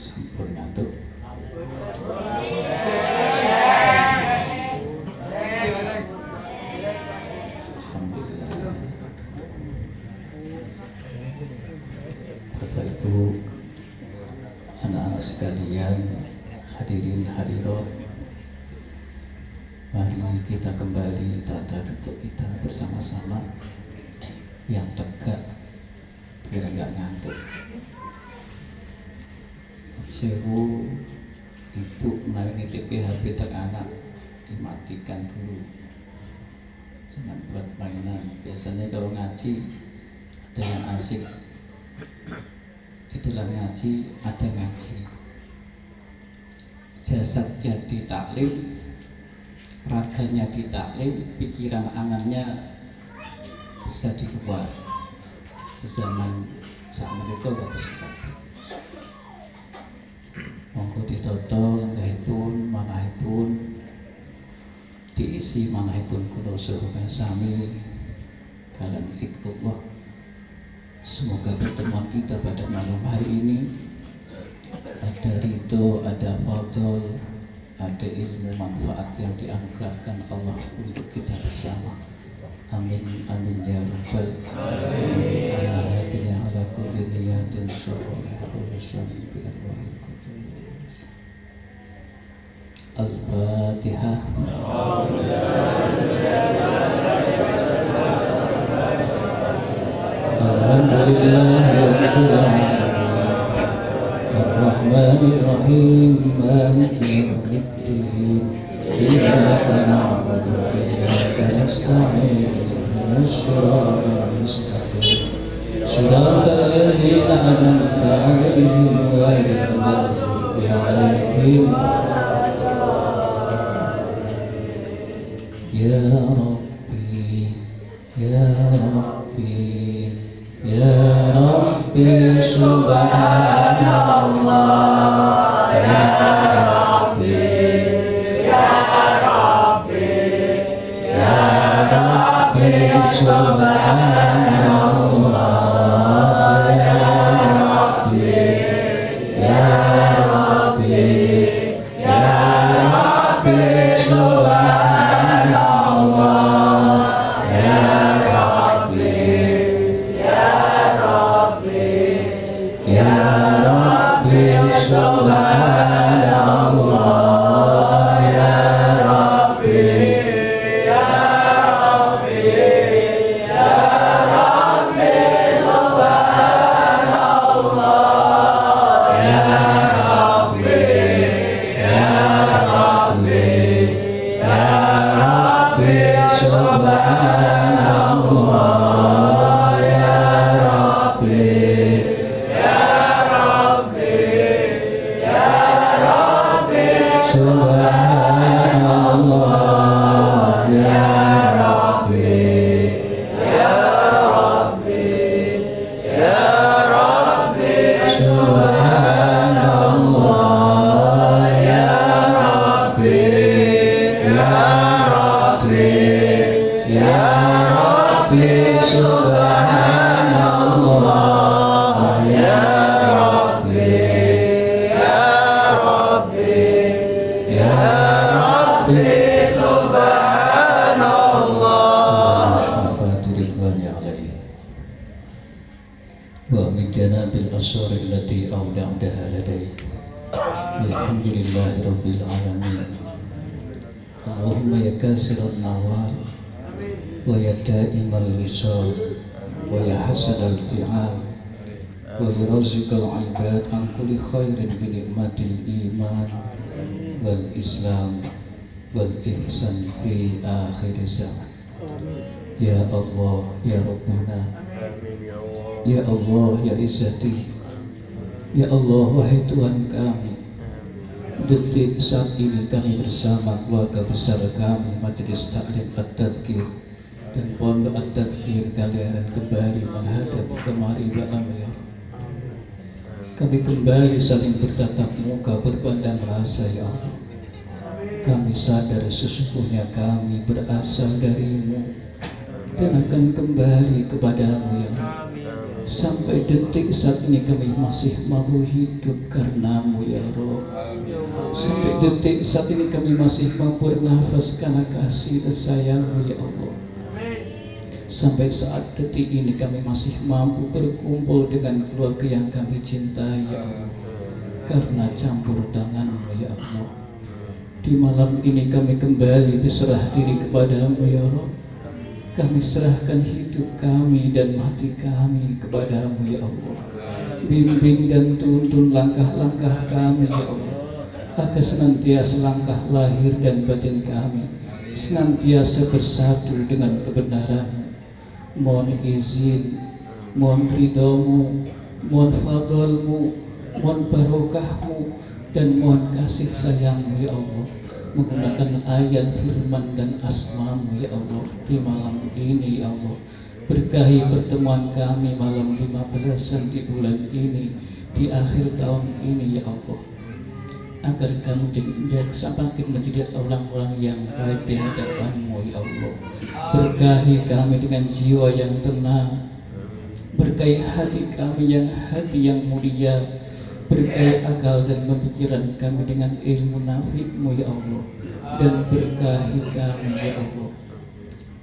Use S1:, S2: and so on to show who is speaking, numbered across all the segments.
S1: Sampun ngantuk. Alhamdulillah. Bapak Ibu, anak-anak sekalian, hadirin hadirat, mari kita kembali tata duduk kita bersama-sama yang tegak biar nggak ngantuk. Sewu ibu menawi nitip HP tek anak dimatikan dulu, jangan buat mainan. Biasanya kalau ngaji ada yang asik, di dalam ngaji ada ngaji. Jasadnya ditaklim, raganya ditaklim, pikiran angannya bisa dibuat. Zaman saat mereka kata seperti monggo ditoto lenggahipun manahipun diisi manahipun kula saha sami kalian zikrullah. Semoga pertemuan kita pada malam hari ini ada ridho, ada fadl, ada ilmu manfaat yang diangkatkan Allah untuk kita bersama. Amin amin ya rabbal alamin. Ala ala kulli niyatin sholihah wa sallim bi arwahil Al-Fatihah. Alhamdulillahirabbil alamin. Ar-Rahmanir Rahim. Maliki yaumiddin. Iyyaka na'budu wa iyyaka nasta'in. Ihdinas siratal mustaqim. Shiratal ladzina an'amta 'alaihim ghairil maghdubi 'alaihim. Ya Rabbi, Ya Rabbi, Ya Rabbi, Subhanallah. Ya Rabbi, Ya Rabbi, Ya Rabbi, Subhanallah. Ya Rabbi, Ya Rabbi, Ya Rabbi, Subhanallah. Allahumma ya kasiran nawar wa ya daimal wisal wa ya hasanal fi'al wa ya raziqal ibad an kulli khairin bi ni'matil iman wal islam wal ihsan fi akhir zaman. Ya Allah ya Rabbuna, ya Allah ya Izzati, ya Allah wahai Tuhan kami, detik saat ini kami bersama keluarga besar kami Majelis Taklim At-Tadhkir dan Pondok At-Tadhkir Kaliaran kembali menghadap kemari Ba'am ya. Kami kembali saling bertatap muka, berpandang rasa ya Allah. Kami sadar sesungguhnya kami berasal darimu dan akan kembali kepadamu ya Allah. Sampai detik saat ini kami masih mau hidup karenamu ya Rob. Sampai detik saat ini kami masih mau bernafas karena kasih dan sayangmu ya Allah. Sampai saat detik ini kami masih mampu berkumpul dengan keluarga yang kami cintai ya Allah, karena campur tanganmu ya Allah. Di malam ini kami kembali berserah diri kepadamu ya Rob. Kami serahkan hidup kami dan mati kami kepadamu ya Allah. Bimbing dan tuntun langkah-langkah kami ya Allah, agar senantiasa langkah lahir dan batin kami senantiasa bersatu dengan kebenaran. Mohon izin, mohon ridhomu, mohon fadlmu, mohon barokahmu, dan mohon kasih sayangmu ya Allah, menggunakan ayat firman dan asmamu ya Allah di malam ini ya Allah. Berkahi pertemuan kami malam 15-an di bulan ini, di akhir tahun ini ya Allah, agar kami semakin menjadi orang-orang yang baik di hadapanmu ya Allah. Berkahi kami dengan jiwa yang tenang, berkahi hati kami yang mulia, berkahi akal dan pemikiran kami dengan ilmu nafi'mu ya Allah, dan berkahi kami ya Allah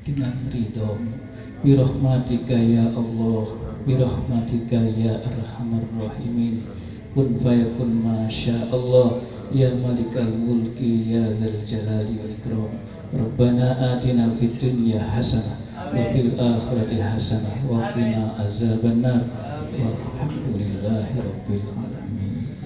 S1: dengan ridhomu birahmatika ya Allah, birahmatika ya arhamar rahimin. Kun fayakun masya Allah ya malikal mulki ya dzal jalali wal ikram. Rabbana atina fid dunya hasanah wa fil akhirati hasanah wa qina azabannar. Walhamdulillahi rabbil alamin.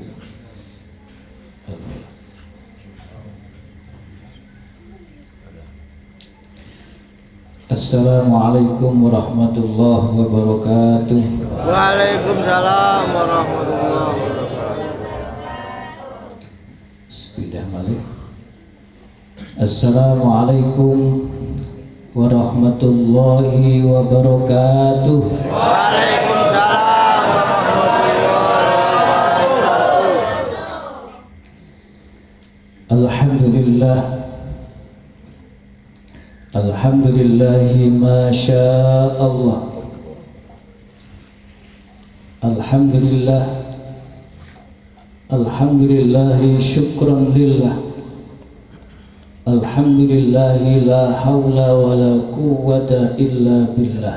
S1: Assalamualaikum warahmatullahi wabarakatuh.
S2: Waalaikumsalam warahmatullahi wabarakatuh.
S1: Sepidah malik. Assalamualaikum warahmatullahi wabarakatuh.
S2: Waalaikumsalam warahmatullahi wabarakatuh.
S1: Alhamdulillah. Alhamdulillahi ma syaa Allah. Alhamdulillah. Alhamdulillahi syukran lillah. Alhamdulillahi la hawla wa la quwwata illa billah.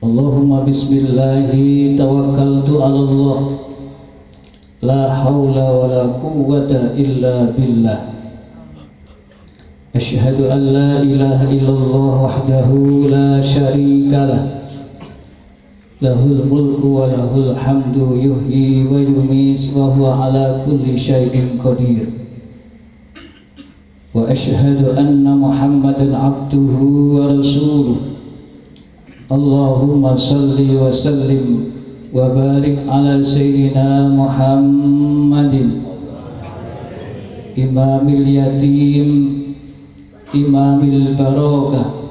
S1: Allahumma bismillahi tawakkaltu ala Allah. La hawla wa la quwwata illa billah. Asyhadu an la ilaha illallah wahdahu la syarika lah. Lahul mulku wa lahul hamdu yuhyi wa yumiit wa huwa ala kulli syai'in qadir. Wa asyhadu anna Muhammadan abduhu wa rasuluh. Allahumma salli wa sallim wa barik ala sayyidina Muhammadin imamil yatim, imamil barakah,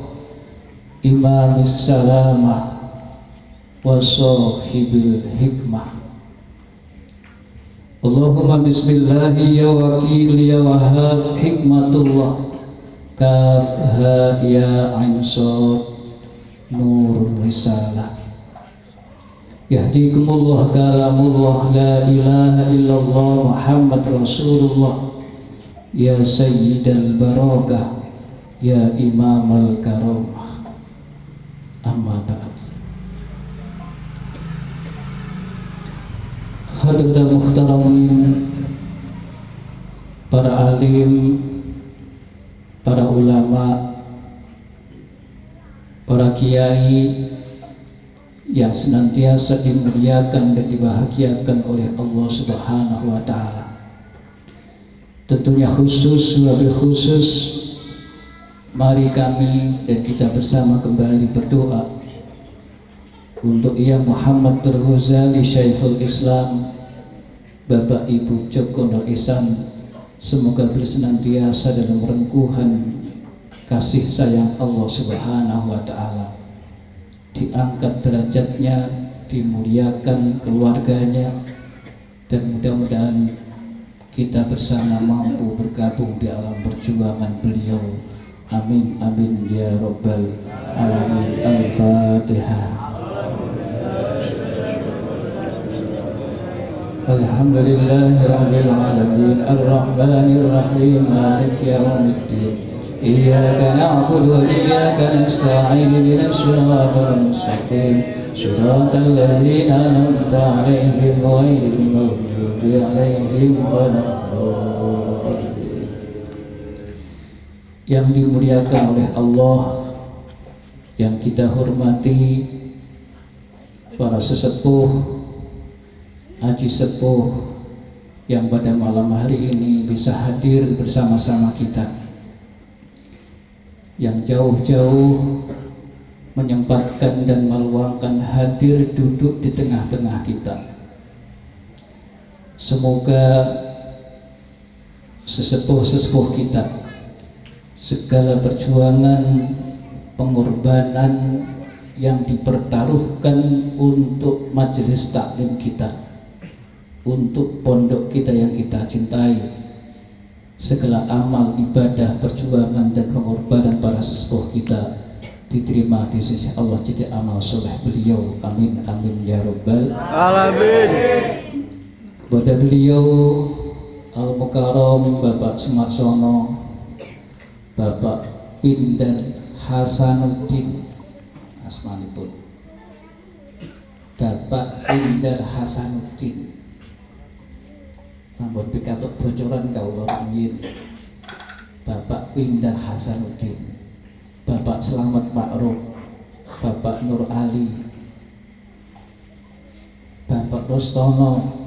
S1: imamis salamah, wa sahibil hikmah. Allahumma bismillahi ya wakil ya wahab hikmatullah, kaf ha ya ain sad nur risalah. Yahdikumullah kalamullah la ilaha illallah Muhammad Rasulullah, ya sayyidal barakah, ya imamal karamah. Amma ba'd. Hadratul muhtaramin, para alim, para ulama, para kiai yang senantiasa dimuliakan dan dibahagiakan oleh Allah Subhanahu wa taala. Tentunya khusus, wabil khusus, mari kami dan kita bersama kembali berdoa untuk Yang Muhammad Al-Ghazali Syekhul Islam, Bapak Ibu Joko Nur Ihsan, semoga bersenantiasa dalam rengkuhan kasih sayang Allah Subhanahu wa taala, diangkat derajatnya, dimuliakan keluarganya, dan mudah-mudahan kita bersama mampu bergabung di alam perjuangan beliau Amin amin ya rabbal alamin. Al-Fatihah. Alhamdulillahi rabbil alamin. Ar-Rahmanir Rahim. Maliki yaumiddin. Iyyaka na'budu wa iyyaka nasta'in. Ihdinas siratal mustaqim. Siratal ladzina an'amta 'alaihim ghairil maghdubi 'alaihim waladdallin. Yang dimuliakan oleh Allah, yang kita hormati para sesepuh, haji sepuh yang pada malam hari ini bisa hadir bersama-sama kita, yang jauh-jauh menyempatkan dan meluangkan hadir duduk di tengah-tengah kita. Semoga sesepuh-sesepuh kita, segala perjuangan, pengorbanan yang dipertaruhkan untuk majelis taklim kita, untuk pondok kita yang kita cintai, segala amal, ibadah, perjuangan dan pengorbanan para sesepuh kita diterima di sisi Allah jadi amal soleh beliau. Amin amin ya rabbal
S2: Alamin.
S1: Kepada beliau Al-Mukarram Bapak Sumarsono, Bapak Indar Hasanuddin, asmanipun Bapak Indar Hasanuddin, namun pikatuk bocoran kaulah rumiyin. Bapak Indar Hasanuddin, Bapak Selamat Ma'ruf, Bapak Nur Ali, Bapak Rostono,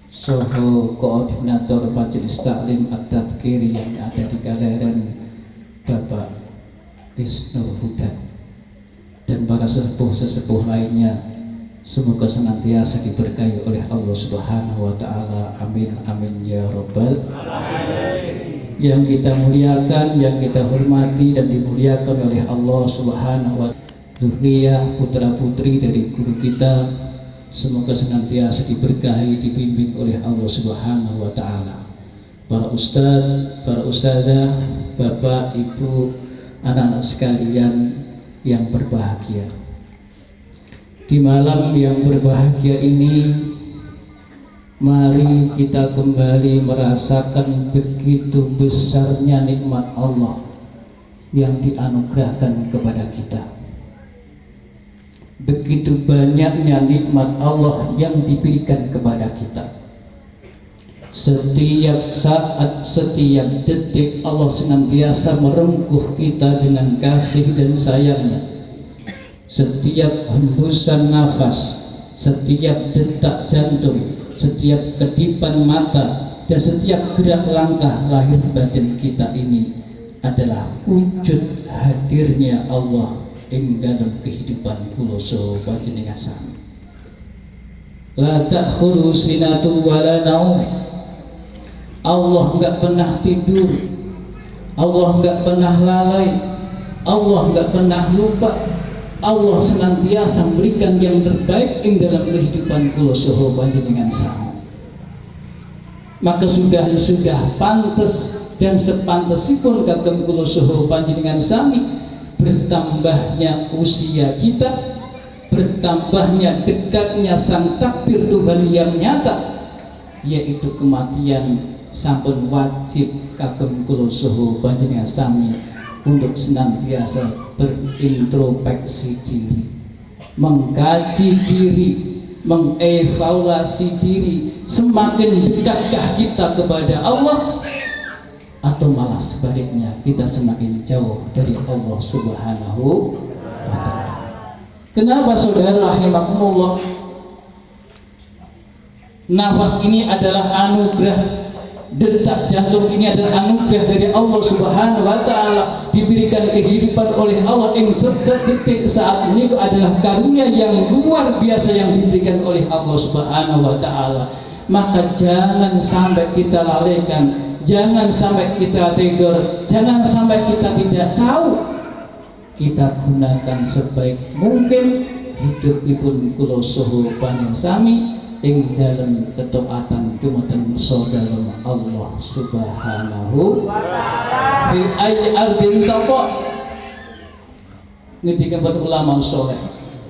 S1: Soho Koordinator Majelis Taklim At-Tadhkir yang ada di Kaleran, Bapak Isnur Huda, dan para sesepuh-sesepuh lainnya. Semoga senantiasa diberkahi oleh Allah Subhanahu wa Ta'ala. Amin amin ya rabbal alamin. Yang kita muliakan, yang kita hormati dan dimuliakan oleh Allah Subhanahu wa Ta'ala, zuriyah putra putri dari guru kita, semoga senantiasa diberkahi, dibimbing oleh Allah Subhanahu wa Ta'ala. Para ustadz, para ustadzah, bapak, ibu, anak-anak sekalian yang berbahagia, di malam yang berbahagia ini, mari kita kembali merasakan begitu besarnya nikmat Allah yang dianugerahkan kepada kita. Begitu banyaknya nikmat Allah yang diberikan kepada kita. Setiap saat, setiap detik Allah senantiasa merengkuh kita dengan kasih dan sayangnya. Setiap hembusan nafas, setiap detak jantung, setiap kedipan mata, dan setiap gerak langkah lahir batin kita ini adalah wujud hadirnya Allah ing dalam kehidupan kula saha panjenengan sami. La ta'khudhu sinatun wa la naum. Allah enggak pernah tidur, Allah enggak pernah lalai, Allah enggak pernah lupa. Allah senantiasa memberikan yang terbaik ing dalam kehidupan kula saha panjenengan sami. Maka sudah pantas dan sepantasipun kagem kula saha panjenengan sami bertambahnya usia kita, bertambahnya dekatnya sang takdir Tuhan yang nyata, yaitu kematian, sampun wajib kagem kula saha panjenengan sami untuk senantiasa berintrospeksi diri, mengkaji diri, mengevaluasi diri. Semakin dekatkah kita kepada Allah, atau malah sebaliknya kita semakin jauh dari Allah Subhanahu wa Ta'ala? Kenapa saudara rahimakumullah? Nafas ini adalah anugerah, detak jantung ini adalah anugerah dari Allah Subhanahu wa Ta'ala, diberikan kehidupan oleh Allah yang detik saat ini adalah karunia yang luar biasa yang diberikan oleh Allah Subhanahu wa Ta'ala. Maka jangan sampai kita lalaikan, jangan sampai kita tidur, jangan sampai kita tidak tahu. Kita gunakan sebaik mungkin hidupipun kula saha panjenengan sami ing dalam ketaatan dumateng saudara Allah Subhanahu wa taala fi ayyi ardin taqa. Ngendika para ulama soleh,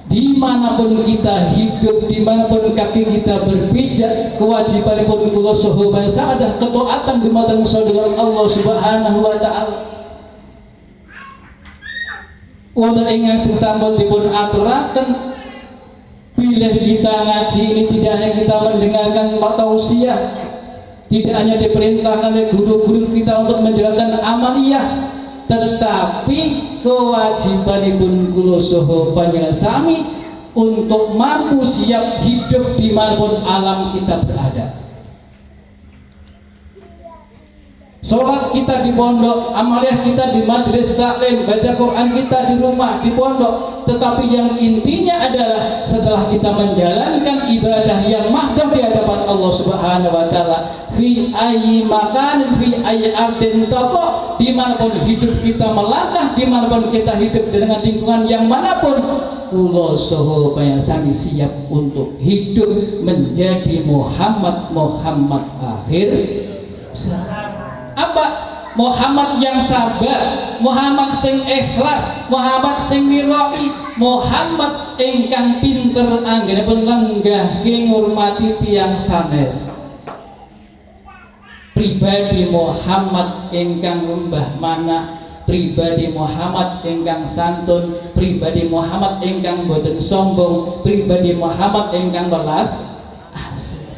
S1: dimanapun kita hidup, dimanapun kaki kita berpijak, kewajiban pun kula saha sahadah ketaatan dumateng saudara Allah Subhanahu wa taala. Wonten ing ngajeng sampun dipun aturaken, bila kita ngaji ini tidak hanya kita mendengarkan tausiah, tidak hanya diperintahkan oleh guru-guru kita untuk menjalankan amaliyah, tetapi kewajibanipun kula saha panjenengan sami untuk mampu siap hidup dimanapun alam kita berada. Sholat kita di pondok, amaliyah kita di majelis taklim, baca Quran kita di rumah, di pondok. Tetapi yang intinya adalah setelah kita menjalankan ibadah yang mahdoh di hadapan Allah Subhanahu wa taala, fi ayyi makanin fi ayyi ardin taqa, dimanapun hidup kita melangkah, dimanapun kita hidup dengan lingkungan yang manapun, kula saha panjenengan siap untuk hidup menjadi Muhammad akhir zaman. Apa? Muhammad yang sabar, Muhammad sing ikhlas, Muhammad sing wirai, Muhammad ingkang pinter anggenipun lenggahke ngurmati tiyang sanes. Pribadi Muhammad ingkang lembah manah, pribadi Muhammad ingkang santun, pribadi Muhammad ingkang boten sombong, pribadi Muhammad ingkang welas asih.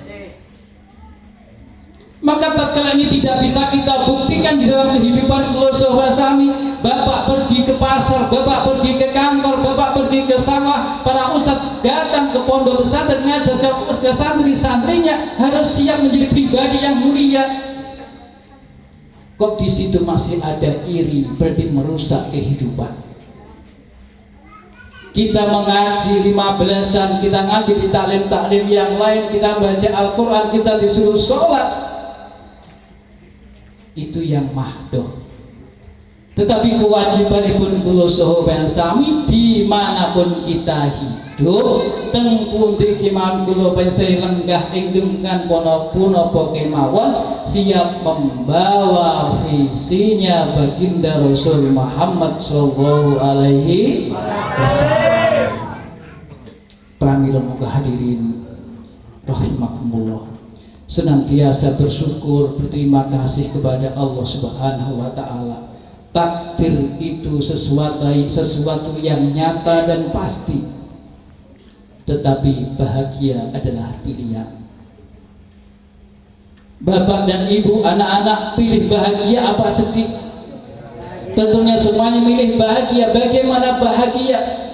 S1: Maka tatkala ini tidak bisa kita buktikan di dalam kehidupan kula saha sami, bapak pergi ke pasar, bapak pergi ke kantor, bapak pergi ke sawah, para ustadz datang ke pondok pesantren ngajar ke santri-santrinya, harus siap menjadi pribadi yang mulia. Kok di situ masih ada iri, berarti merusak kehidupan. Kita mengaji 15-an, kita ngaji di taklim-taklim yang lain, kita baca Al-Quran, kita disuruh sholat, itu yang mahdoh. Tetapi kewajibanipun kula saha panjenengan sami dimanapun kita hidup, teng pundi kemawon kula panjenengan lenggah ing lingkungan punapa kemawon, siap membawa visinya baginda Rasul Muhammad sallallahu alaihi wasallam. Pramila muga hadirin rahimakumullah, senantiasa bersyukur, berterima kasih kepada Allah Subhanahu wa taala. Takdir itu sesuatu yang nyata dan pasti, tetapi bahagia adalah pilihan. Bapak dan ibu, anak-anak, pilih bahagia apa sedih? Tentunya semuanya milih bahagia. Bagaimana bahagia?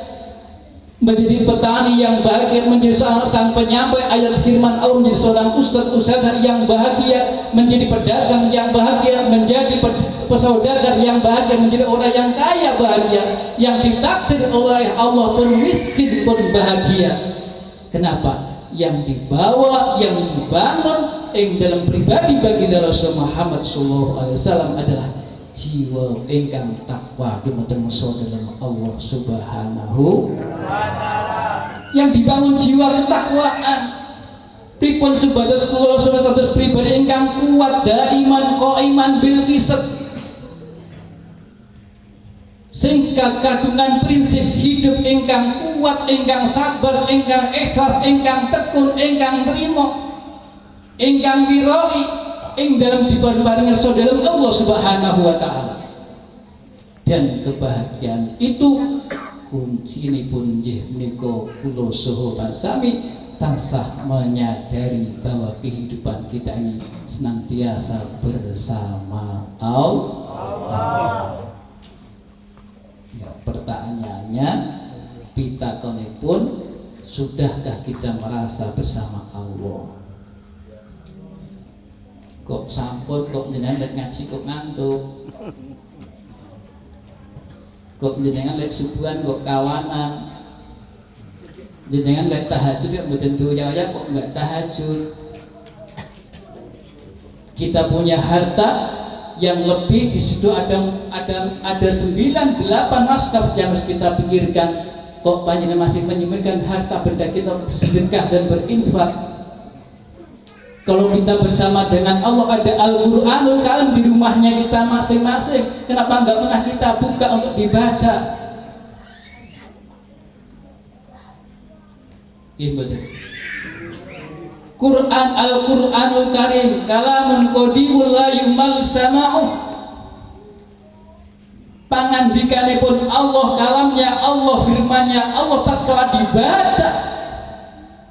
S1: Menjadi petani yang bahagia, menjadi sang penyampai ayat firman Allah, menjadi seorang ustadz yang bahagia, menjadi pedagang yang bahagia, menjadi pesaudagar yang bahagia, menjadi orang yang kaya bahagia, yang ditakdir oleh Allah pun miskin pun bahagia. Kenapa? Yang dibawa, yang dibangun yang dalam pribadi baginda Rasul Muhammad SAW adalah jiwa ingkang takwa dumateng saudara Allah Subhanahu wa taala. Yang dibangun jiwa ketakwaan. Pripun supados kula sahabat pribadi ingkang kuat daiman qaiman bil qisat, sing kagungan prinsip hidup ingkang kuat, ingkang sabar, ingkang ikhlas, ingkang tekun, ingkang trima, ingkang wirai ing dalam diparingi saudara Allah Subhanahu wa taala. Dan kebahagiaan itu kuncinipun nggih menika kula saha sami tansah menyadari bahwa kehidupan kita ini senantiasa bersama Allah. Ya, pertanyaannya, pitakonipun, sudahkah kita merasa bersama Allah? Kok sampun, kok jenengan lek ngaji kok ngantuk, kok jenengan lek subuhan kok kawanan, jenengan lek tahajud kok mboten doya kok enggak tahajud. Kita punya harta yang lebih, di situ ada 9-8 maskaf yang harus kita pikirkan. Kok panjenengan masih menyimpan harta benda kita bersedekah dan berinfak?
S3: Kalau kita bersama dengan Allah, ada Al-Quranul Karim di rumahnya kita masing-masing, kenapa nggak pernah kita buka untuk dibaca? Quran, Al-Quranul Karim kalamun qadimul la yumalu sama'u, pangandikanipun Allah, kalamnya Allah, firmannya Allah tak kalah dibaca,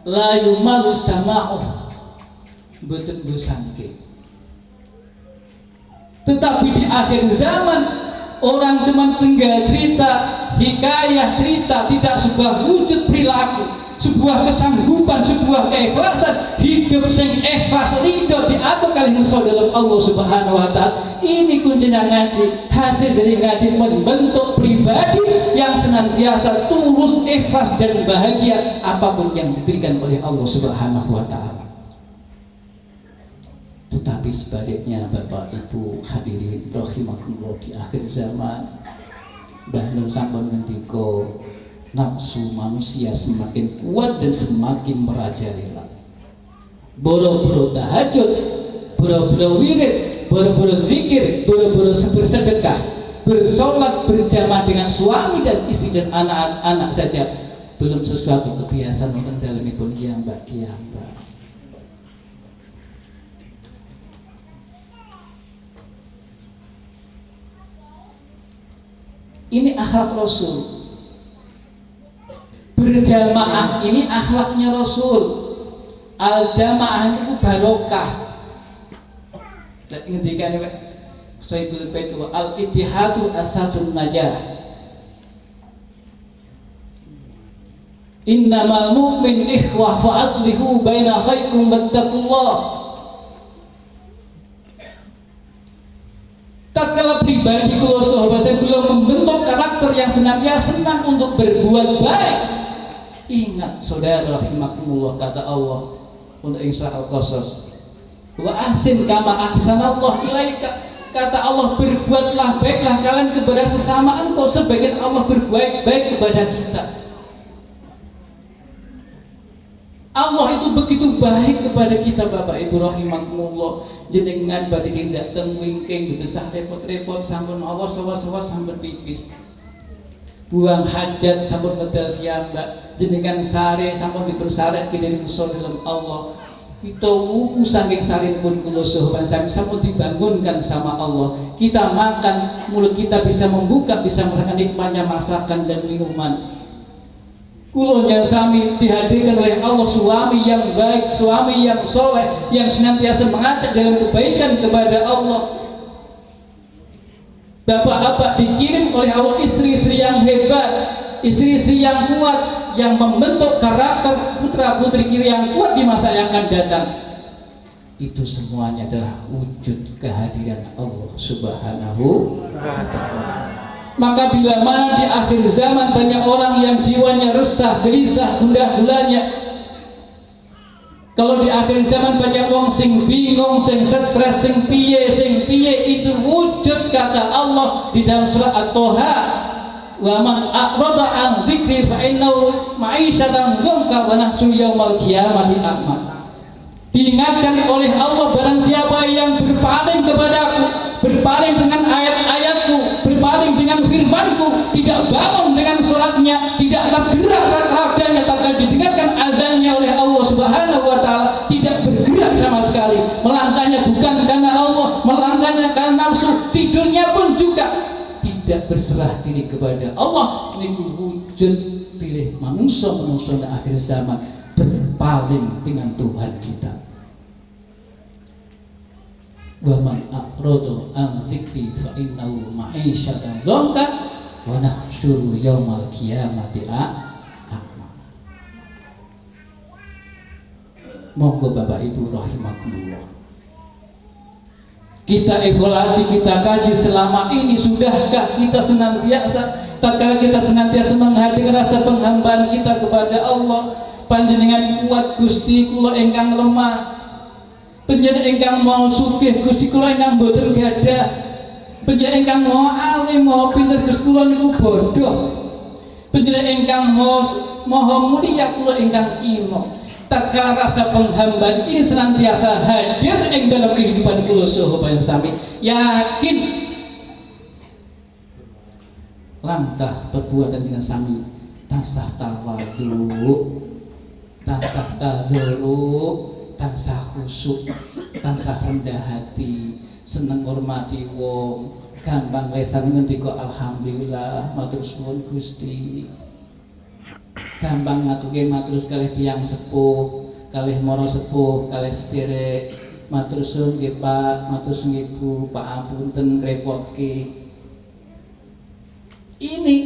S3: la yumalu sama'u, betul busangke. Tetapi di akhir zaman orang cuma tinggal cerita, hikayah cerita, tidak sebuah wujud perilaku, sebuah kesanggupan, sebuah keikhlasan hidup sing ikhlas ridho diatur kali musuh dalam Allah Subhanahu wa taala. Ini kuncinya ngaji. Hasil dari ngaji membentuk pribadi yang senantiasa tulus, ikhlas dan bahagia apapun yang diberikan oleh Allah Subhanahu wa taala. Tetapi sebaliknya Bapak Ibu hadirin rahimakumullah, di akhir zaman Mbah Nun sampun ngendika nafsu manusia semakin kuat dan semakin merajalela. Boro-boro tahajud, boro-boro wirid, boro-boro zikir, boro-boro bersedekah, bersolat berjamaah dengan suami dan istri dan anak-anak saja belum sesuatu kebiasaan wonten dalemipun kiambak-kiambak. Ini akhlak Rasul. Berjamaah ini akhlaknya Rasul. Al-jamaah itu barokah. Dan ngendikan Sahibul Bait al-ittihadu asasun najah. Innamal mu'min ikhwah fa aslihu baina khaikum wattaqullah. Tatkala pribadi kalau sahabat saya belum membentuk karakter yang senantiasa senang untuk berbuat baik, ingat saudara rahimakumullah, kata Allah untuk Surah Al-Qasas, wa ahsin kama ahsanallah ilaika, kata Allah berbuatlah baiklah kalian kepada sesama engkau sebagian Allah berbuat baik kepada kita. Allah itu begitu baik kepada kita Bapak Ibu rahimakumullah. Jenengan badhe tindak teng wingking bedesah repot-repot sampun awas sampun pipis. Buang hajat sampun medal kiambak. Jenengan sare sampun dipun sare kidene kusol dalam Allah. Kita saking sarinipun kula sahabat sampun dibangunkan sama Allah. Kita makan, mulut kita bisa membuka, bisa merasakan nikmatnya masakan dan minuman. Kulonya sami dihadirkan oleh Allah suami yang baik, suami yang soleh, yang senantiasa mengajak dalam kebaikan kepada Allah. Bapak-bapak dikirim oleh Allah istri-istri yang hebat, istri-istri yang kuat, yang membentuk karakter putra-putri kiri yang kuat di masa yang akan datang. Itu semuanya adalah wujud kehadiran Allah Subhanahu wa ta'ala. Maka bila mana di akhir zaman banyak orang yang jiwanya resah, gelisah, gundah gulana. Kalau di akhir zaman banyak orang sing bingung, sing stres, sing piye, itu wujud kata Allah di dalam surah At-Toha. Wa man a'rada an dzikri fa innahu ma'isyatan dhanka wa nahsyur yaumal qiyamati a'ma. Diingatkan oleh Allah barang siapa yang berpaling kepadaku, berpaling dengan ayat-ayatku, berpaling dengan firmanku, tidak bangun dengan sholatnya, tidak tergerak raganya, tak didengarkan azannya oleh Allah Subhanahu wa ta'ala, tidak bergerak sama sekali, melangkahnya bukan karena Allah, melangkahnya karena nafsu, tidurnya pun juga tidak berserah diri kepada Allah. Ini wujud pilih manusia di akhir zaman berpaling dengan Tuhan kita. Wa man a'rada an dzikri fa innahu ma'isyatan dhanka wa nahsyuru yaumal qiyamati a'ma. Monggo Bapak Ibu rahimakumullah, kita evaluasi, kita kaji selama ini, sudahkah kita senantiasa, tatkala kita senantiasa menghadirkan rasa penghambaan kita kepada Allah, panjenengan kuat Gusti kula ingkang lemah, panjenengan ingkang mau sugih Gusti kula ingkang boten gadah, panjenengan ingkang mau alim mau pinter Gusti kula niku bodoh, panjenengan ingkang mau maha mulia kula ingkang ino. tatkala rasa penghambaan ini senantiasa hadir ing dalam kehidupan kula saha panjenengan sami, yakin langkah perbuatan dina sami tansah tawadhu, tansah tazarru, tansah khusyuk, tansah rendah hati, seneng ngormati wong, gampang lesan ngendika alhamdulillah matur suwun Gusti, gampang ngatuke matur kalih tiyang sepuh, kalih mara sepuh, kalih sederek, matur suwun nggih Pak, matur suwun Ibu, Pak apunten ngrepotke. Ini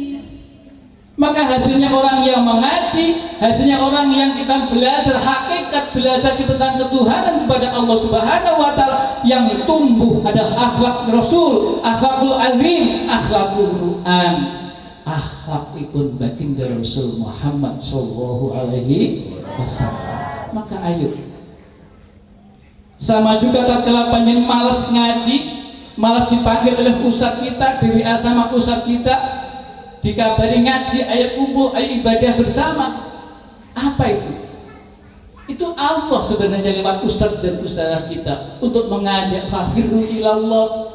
S3: maka hasilnya orang yang mengaji, hasilnya orang yang kita belajar hakikat, belajar kita tentang ketuhanan kepada Allah Subhanahu wa taala, yang tumbuh adalah akhlak Rasul, akhlakul azim, akhlakul Quran, akhlakipun baginda Rasul Muhammad sallallahu alaihi wasallam. Maka ayo, sama juga tatkala panjenengan malas ngaji, malas dipanggil oleh ustadz kita, DWA sama ustadz kita, dikabari ngaji, ayo kumpul, ayo ibadah bersama. Apa itu? Itu Allah sebenarnya lewat ustadz dan ustazah kita untuk mengajak fafirru ilallah.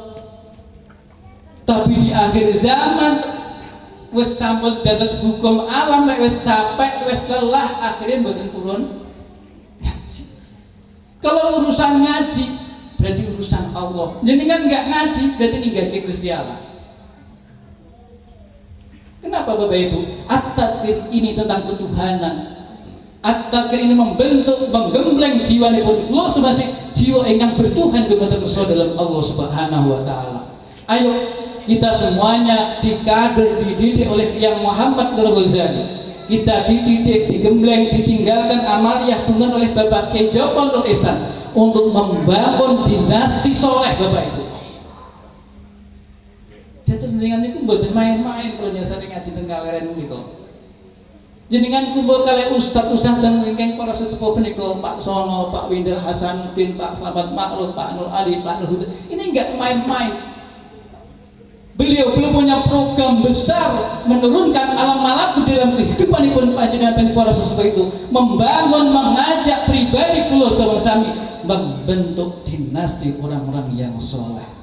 S3: Tapi di akhir zaman wis sampun dados hukum alam, wis capek, wis lelah, akhirnya mboten turun ngaji. Kalau urusan ngaji berarti urusan Allah. Jenengan enggak ngaji berarti ninggake Gusti Allah. Kenapa Bapak Ibu? At-tadkir ini tentang ketuhanan. At-tadkir ini membentuk, menggembleng jiwa nipun kula semasih jiwa ingkang bertuhan dumateng dalam Allah Subhanahu wa taala. Ayo kita semuanya dikader, dididik oleh Yang Muhammad Al-Ghazali. Kita dididik, digembleng, ditinggalkan amaliyah tungan oleh Bapak Kiai Joko Nur Ihsan untuk membangun dinasti soleh Bapak Ibu. Jatuh jenengan niku mboten main-main kalau nyasane ngaji teng kaleren niku. Jenengan kumpul kali ustaz dan ingkang para sesepuh niku, Pak Sono, Pak Windel Hasanuddin, Pak Slamet Makruf, Pak Nur Ali, Pak Nur Huda. Ini enggak main-main. Beliau belum punya program besar menurunkan alam malaku dalam kehidupan pun panjenengan para sesepuh itu, membangun, mengajak pribadi kula sami membentuk dinasti orang-orang yang soleh.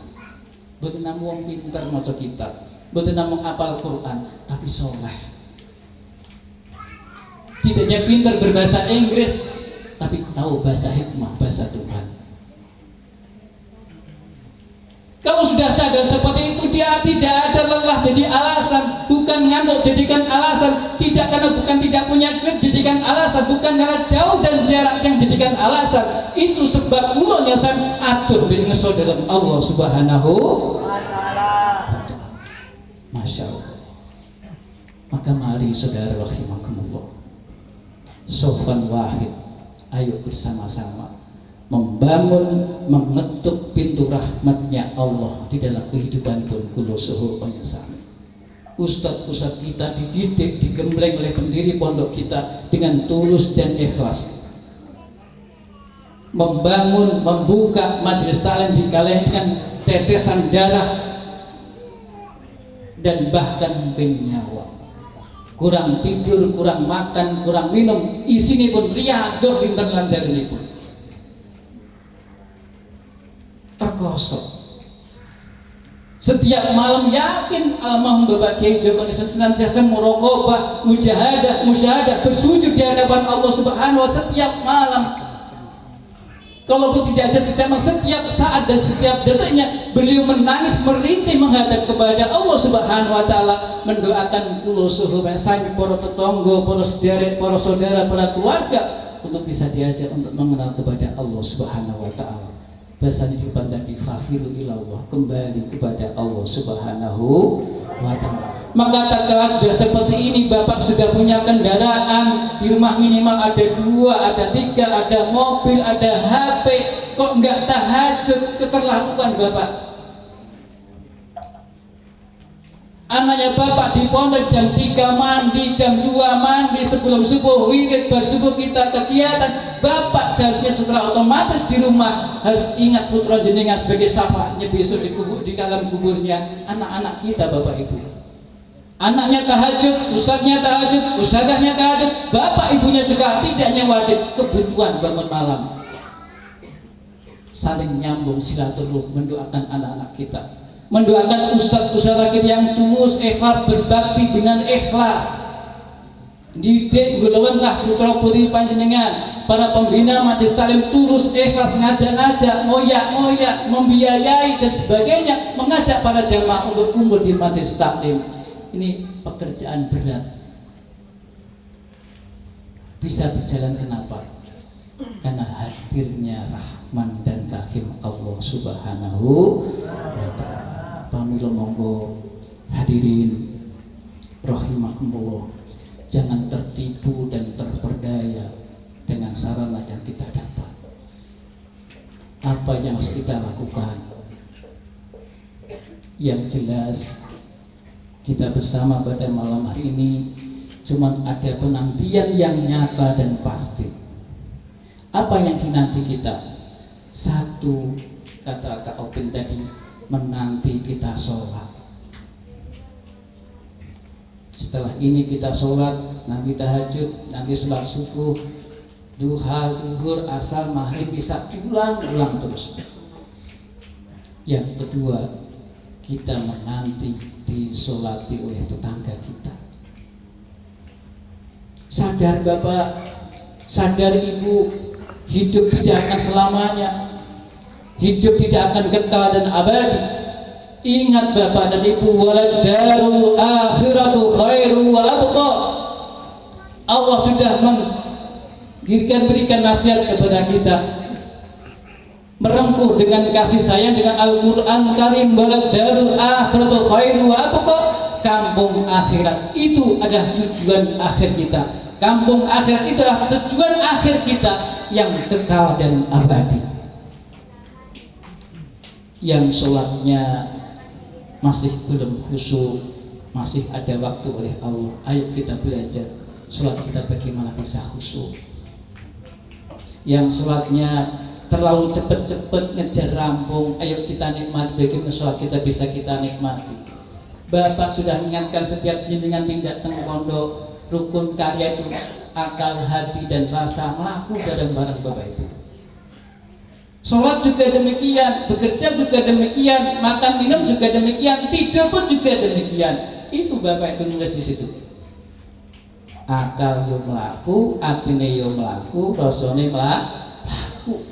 S3: Boten namung wong pinter maca kitab, boten namung apal Quran, tapi soleh. Tidak hanya pinter berbahasa Inggris, tapi tahu bahasa hikmah, bahasa Tuhan. Kalau sudah sadar seperti itu, dia tidak ada lelah jadi alasan, bukan ngantuk jadikan alasan, tidak karena bukan tidak punya duit jadikan alasan, bukan karena jauh dan jarak yang jadikan alasan. Itu sebab kula nyasan atur bin ngeso dalam Allah Subhanahu wa taala. Masya Allah. Maka mari saudara rahimakumullah, sofan wahid, ayo bersama-sama membangun, mengetuk pintu rahmatnya Allah di dalam kehidupan pun kula saha panjenengan. Ustadz-ustadz kita dididik, digembleng oleh pendiri pondok kita dengan tulus dan ikhlas, membangun, membuka majelis taklim di kalian dengan tetesan darah dan bahkan mungkin nyawa. Kurang tidur, kurang makan, kurang minum, isini pun riadoh dinten lan darenipun. Perkoso. Setiap malam yakin almarhum Bapak Kiai Joko senantiasa muraqabah, mujahadah, musyahadah, bersujud di hadapan Allah Subhanahu wa taala setiap malam. Kalaupun tidak ada setiap saat dan setiap detiknya beliau menangis merintih menghadap kepada Allah Subhanahu wa taala, mendoakan kula saha sami para tetangga, para sederek, para saudara, para keluarga untuk bisa diajak untuk mengenal kepada Allah Subhanahu wa taala. Bahasa di depan tadi fafiru ilallah, kembali kepada Allah Subhanahu wa taala. Maka tatkala sudah seperti ini, Bapak sudah punya kendaraan di rumah, minimal ada 2, ada 3, ada mobil, ada HP, kok enggak tahajud, keterlaluan Bapak. Anaknya Bapak di pondok jam 3 mandi, jam 2 mandi, sebelum subuh wirid, bar subuh kita kegiatan. Bapak seharusnya setelah otomatis di rumah harus ingat putra jenengan sebagai syafaatnya besok di dalam kuburnya anak-anak kita Bapak Ibu. Anaknya tahajud, ustadznya tahajud, ustadzahnya tahajud, bapak ibunya juga tidak hanya wajib, kebutuhan bangun malam. Saling nyambung silaturahmi, mendoakan anak-anak kita, mendoakan ustadz-ustadz kita yang tulus, ikhlas, berbakti dengan ikhlas. Didik gulawentah putra putri panjenengan, para pembina majelis taklim tulus ikhlas ngajak-ngajak, ngoyak-ngoyak, membiayai dan sebagainya, mengajak para jamaah untuk kumpul di majelis taklim. Ini pekerjaan berat. Bisa berjalan kenapa? Karena hadirnya Rahman dan Rahim Allah Subhanahu wa ta'ala. Pamila monggo hadirin rahimakumullah, jangan tertipu dan terperdaya dengan sarana yang kita dapat. Apa yang harus kita lakukan? Yang jelas kita bersama pada malam hari ini cuma ada penantian yang nyata dan pasti. Apa yang dinanti kita? Satu, kata Kak Opin tadi, menanti kita sholat. Setelah ini kita sholat, nanti tahajud, nanti sholat subuh, duha, zuhur, asar, maghrib, isya, ulang terus. Yang kedua, kita menanti disolati oleh tetangga kita. Sadar Bapak, sadar Ibu, hidup tidak akan selamanya, hidup tidak akan kekal dan abadi. Ingat Bapak dan Ibu, waladarul akhiratu khairu wa abqa. Allah sudah berikan nasihat kepada kita, merengkuh dengan kasih sayang dengan Al-Quran Karim, waladarul akhiratu khairu wa abqa. Kampung akhirat itu adalah tujuan akhir kita. Kampung akhirat itu adalah tujuan akhir kita yang kekal dan abadi. Yang sholatnya masih belum khusyuk, masih ada waktu oleh Allah, ayo kita belajar sholat kita bagaimana bisa khusyuk. Yang sholatnya terlalu cepat-cepat ngejar rampung, ayo kita nikmati bagaimana sholat kita bisa kita nikmati. Bapak sudah mengingatkan setiap jenengan tidak teng pondok, rukun karya itu akal, hati dan rasa, melaku bareng-bareng Bapak Ibu. Sholat juga demikian, bekerja juga demikian, makan minum juga demikian, tidur pun juga demikian. Itu Bapak itu nulis di situ. Akal yo melaku, atine yo melaku, rasane melaku.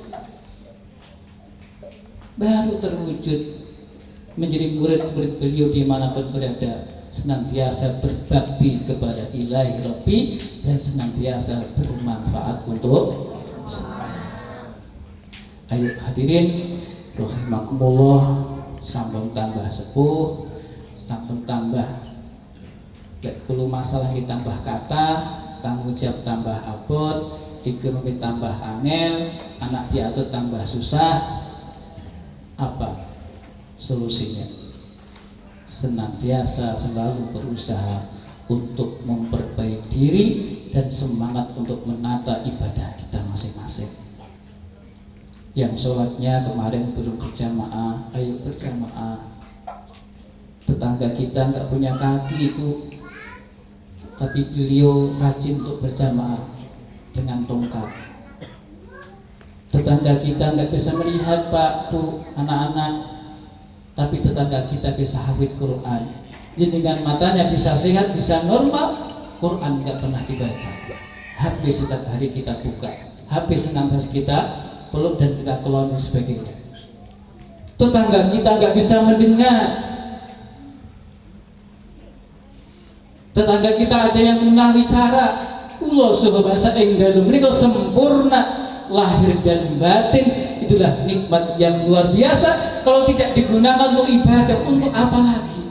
S3: Baru terwujud menjadi murid-murid beliau dimanapun berada, senantiasa berbakti kepada Ilahi Rabbi dan senantiasa bermanfaat untuk semua. Ayo hadirin rahimakumullah, sampun tambah sepuh, sampun tambah gak perlu masalah ditambah kata, tanggung jawab tambah abot, ekonomi tambah angel, anak diatur tambah susah. Apa solusinya? Senantiasa selalu berusaha untuk memperbaiki diri dan semangat untuk menata ibadah kita masing-masing. Yang sholatnya kemarin belum berjamaah, ayo berjamaah. Tetangga kita nggak punya kaki Ibu, tapi beliau rajin untuk berjamaah dengan tongkat. Tetangga kita nggak bisa melihat Pak, Bu, anak-anak, tapi tetangga kita bisa hafid Quran. Jenengan matanya bisa sehat, bisa normal, Quran nggak pernah dibaca. HP setiap hari kita buka, HP senantiasa kita peluk dan kita keluar dan sebagainya. Tetangga kita nggak bisa mendengar. Tetangga kita ada yang tunawicara. Kula saha basa ing dalem menika sempurna lahir dan batin, itulah nikmat yang luar biasa. Kalau tidak digunakan untuk ibadah, untuk apa lagi?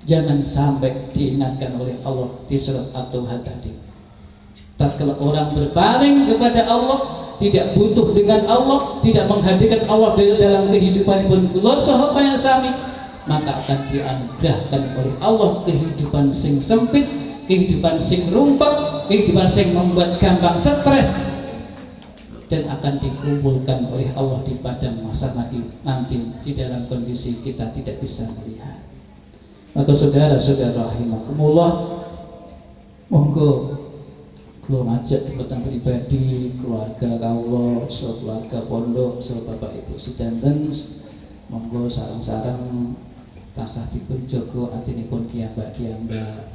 S3: Jangan sampai diingatkan oleh Allah di surat At-Taha tadi. Tatkala orang berpaling kepada Allah, tidak butuh dengan Allah, tidak menghadirkan Allah dalam kehidupan pun kula saha sami, maka akan dianugerahkan oleh Allah kehidupan sing sempit, kehidupan sing rumpek, kehidupan sing membuat gampang stres. dan akan dikumpulkan oleh Allah di padang mahsyar nanti di dalam kondisi kita tidak bisa melihat. Maka saudara-saudara rahimakumullah, monggo kula ngajak tentang pribadi, keluarga kawula, keluarga pondok, Bapak Ibu sedanten, monggo sareng-sareng tansah dipun jaga atinipun kiyambak-kiyambak.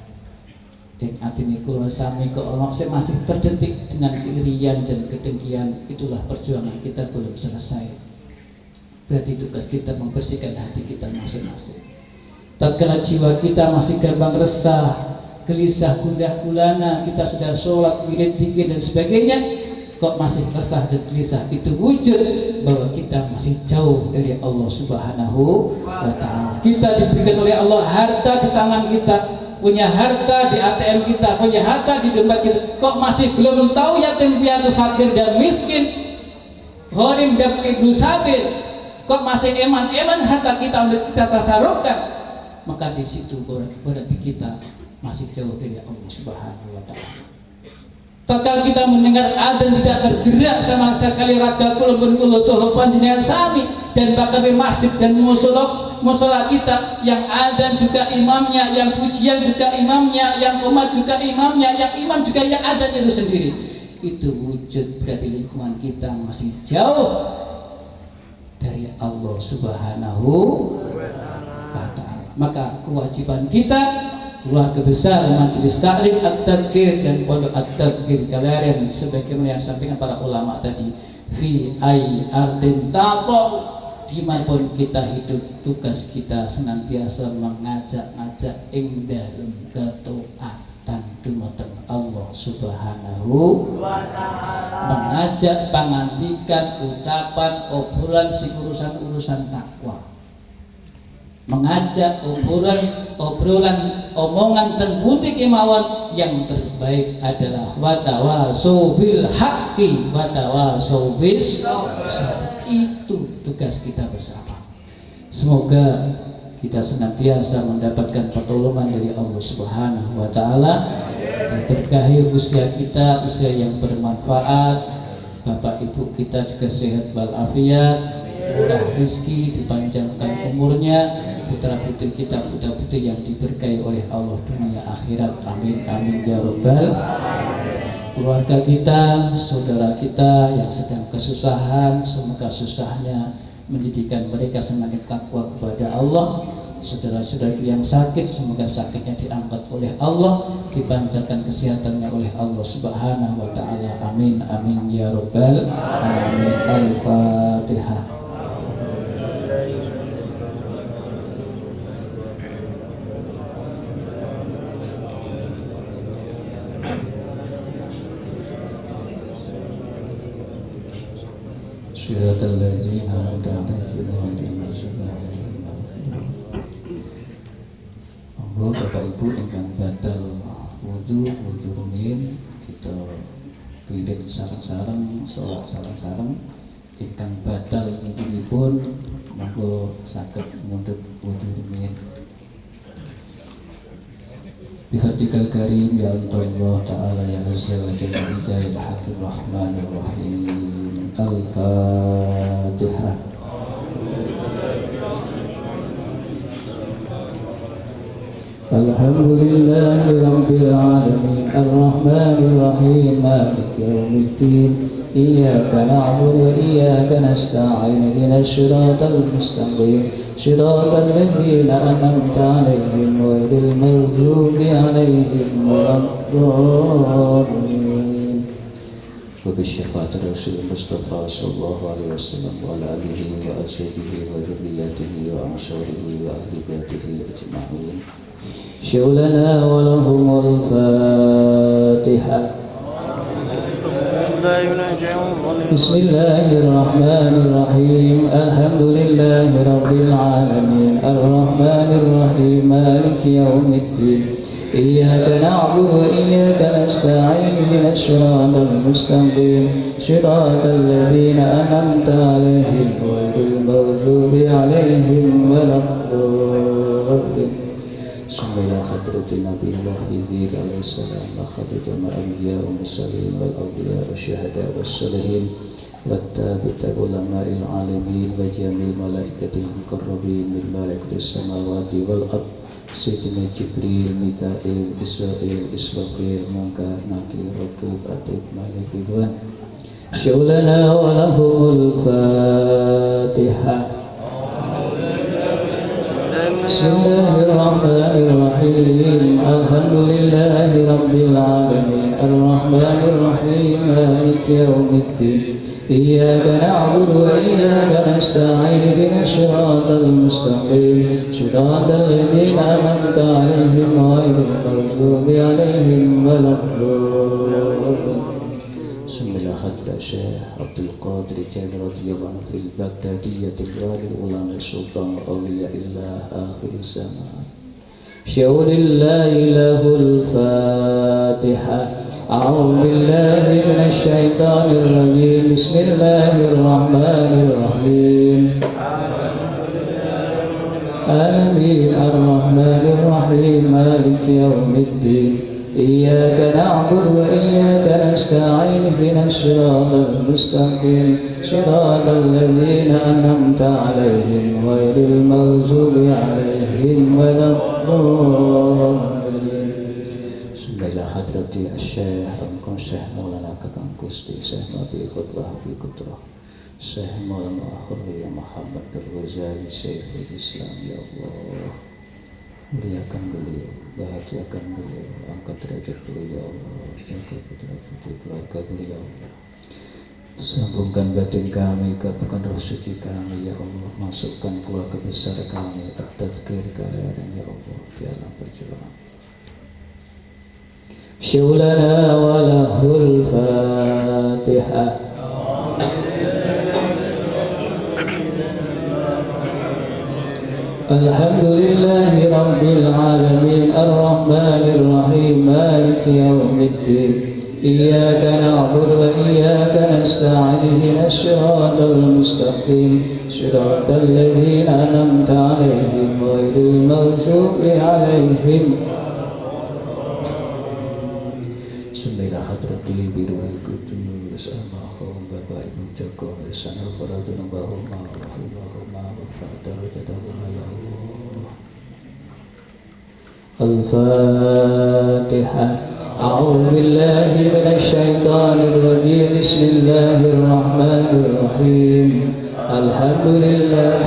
S3: Dan atiniku sami keolok saya masih terdetik dengan keirian dan kedengkian, itulah perjuangan kita belum selesai. Berarti tugas kita membersihkan hati kita masing-masing. Tatkala jiwa kita masih gampang resah, gelisah, gundah gulana, kita sudah sholat, wirid, dzikir dan sebagainya, kok masih resah dan gelisah, itu wujud bahwa kita masih jauh dari Allah Subhanahu wa Ta'ala. Kita diberikan oleh Allah harta di tangan kita, punya harta di ATM kita, punya harta di dompet kita, kok masih belum tahu yatim piatu, fakir dan miskin, gharim dan ibnu sabil, kok masih eman-eman harta kita untuk kita tasarrufkan, maka di situ berarti kita masih jauh dari Allah Subhanahu wa Ta'ala. Tatkala kita mendengar adzan tidak tergerak sama sekali raga kula pun kula saha panjenengan sami, dan bahkan di masjid dan musola kita yang adzan juga imamnya, yang pujian juga imamnya, yang qomat juga imamnya, yang imam juga yang adzan itu sendiri. Itu wujud berarti lingkungan kita masih jauh dari Allah Subhanahu wa Ta'ala. Maka kewajiban kita, keluarga besar Majelis Taklim At-Tadkir dan Pondok At-Tadkir Galerian, sebagaimana yang disampaikan para ulama tadi, fi ai ardin taqo, dimanapun kita hidup, tugas kita senantiasa mengajak-ngajak ing dalem ketaatan dumateng Allah Subhanahu wa Ta'ala, mengajak pangandikan, ucapan, obrolan si urusan takwa, mengajak obrolan omongan ten pundi kemawon, yang terbaik adalah watawasau bil haqqi watawasau bis sabr. Itu tugas kita bersama. Semoga kita senantiasa mendapatkan pertolongan dari Allah Subhanahu wa Ta'ala, berkahi usia kita, usia yang bermanfaat, bapak ibu kita juga sehat walafiat, murah rezeki, dipanjangkan umurnya, putra putri kita, putra putri yang diberkahi oleh Allah dunia akhirat, amin amin ya robbal. Keluarga kita, saudara kita yang sedang kesusahan, semoga susahnya menjadikan mereka semakin takwa kepada Allah. Saudara-saudara yang sakit, semoga sakitnya diangkat oleh Allah, dipanjangkan kesehatannya oleh Allah Subhanahu wa Ta'ala, amin amin ya robbal alamin. Al-Fatihah. Siratal ladzina an'amta 'alaihim ghairil maghdubi 'alaihim waladdallin. Monggo Bapak Ibu ingkang badal wudu rumiyin, kita wirid sareng-sareng, salat sareng-sareng. Ingkang badal niki-nipun monggo saged mundhut wudu rumiyin. Bifadlikal karim ya Allah Ta'ala ya azza wa jalla, hidayah hakir rahmanir rahim. Al-Fatihah. Alhamdulillahi Rabbil Alamin Ar-Rahmanir Rahim Maliki Yawmiddin Iyyaka na'budu wa iyyaka nasta'in Ihdinas siratal mustaqim Siratal ladzina an'amta 'alaihim ghairil maghdubi 'alaihim waladdallin. وبالشفاعة الرسول المصطفى صلى الله عليه وسلم وعلى آله وأزواجه وذريته وأنصاره وأهل بيته أجمعين. شهد لنا ولهم الفاتحة. بسم الله الرحمن الرحيم الحمد لله رب العالمين الرحمن الرحيم مالك يوم الدين إياك نعبد وإياك نستعين اهدنا الصراط المستقيم صراط الذين أنعمت عليهم غير المغضوب عليهم ولا الضالين. صلى على حضرة نبي الله عليه السلام لقد جمع الأنبياء والمرسلين والأولياء والشهداء والصالحين
S1: والتابت علماء العالمين وجميع الملائكة المقربين من ملائكة السماوات والأرض سيدنا جبريل ميكائيل إسرائيل إسرافيل منكر نكير رقيب عتيد مالك رضوان شغلنا ولهم الفاتحة. بسم الله الرحمن الرحيم الحمد لله رب العالمين الرحمن الرحيم مالك يوم الدين إياك نعبد وإياك نستعين اهدنا الصراط المستقيم صراط الذين أنعمت عليهم غير المغضوب عليهم ولا الضالين. Bismillah hadra Syekh Abdul Qadir Jailani radhiyallahu anhu fil Baghdadiyatil Walil Ulama Sultan Awliya Illah Akhir Zaman. Syaulillahi lahul Fatihah. A'udzu billahi minasy syaithanir rajim. Bismillahirrahmanirrahim. Alamin ar-Rahmanir Rahim Maliki yaumiddin. إياك نعبد وإياك نستعين اهدنا الصراط المستقيم صراط الذين أنعمت عليهم غير المغضوب عليهم ولا الضالين. Bismillah hadrati Syekh Amkon Syekh Maulana Kakang Gusti Syekh Nabi Khutbah Habib Kutrah Syekh Maulana Khurriyah Muhammad Al-Ghazali Syekhul Islam. Ya Allah, muliakan beliau, bahagiakan beliau, angkat derajat beliau ya Allah, jaga putra putri keluarga beliau ya Allah, sambungkan batin kami, gabungkan roh suci kami ya Allah, masukkan keluarga besar kami, at-tadkir kalian ya Allah di alam perjuangan. Syulana walahul Fatihah. Alhamdulillahi Rabbil Alamin Ar-Rahmanir Rahim Maliki Yawmiddin Iyyaka na'budu wa iyyaka nasta'in ihdinas siratal mustaqim siratal ladzina an'amta 'alaihim ghairil maghdubi 'alaihim. Bismillah hadrati biruhil qudus al-mahum Bapak Ibu Joko Lisan al-Faradun Bahumma Rahimahumma Fa'adar Jadahumma ya Allah. Al-Fatihah. A'udzu billahi minasy syaithanir rajim. Bismillahirrahmanirrahim. Alhamdulillah.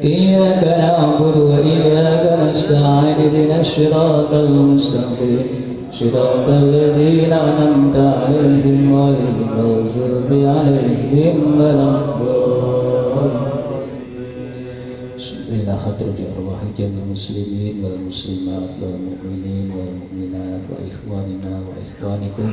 S1: Iyyaka na'budu wa iyyaka nasta'in ihdinas siratal mustaqim siratal ladzina an'amta 'alaihim ghairil maghdubi 'alaihim waladdallin. Bismillah hadrati arwahi jami'il muslimin wal muslimat wal mu'minin wal mu'minat wa ikhwanina wa ikhwanikum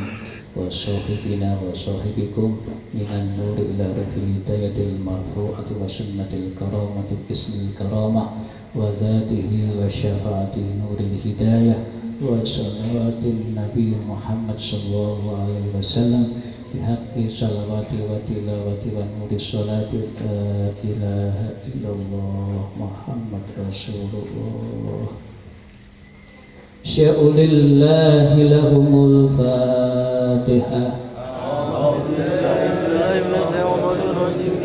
S1: wa sahibina wa sahibikum minan nuri ila rafil hidayatil marfu'ati wa sunnatil karamati ismil karamah wa dhatihi wa syafaati nuril hidayah wa salawatin nabi Muhammad sallallahu alaihi wasallam bihaqqi salawati wa tilawati wa nuri salati la ilaha illallah Muhammad Rasulullah. Syaulillahi lahumul Fatihah.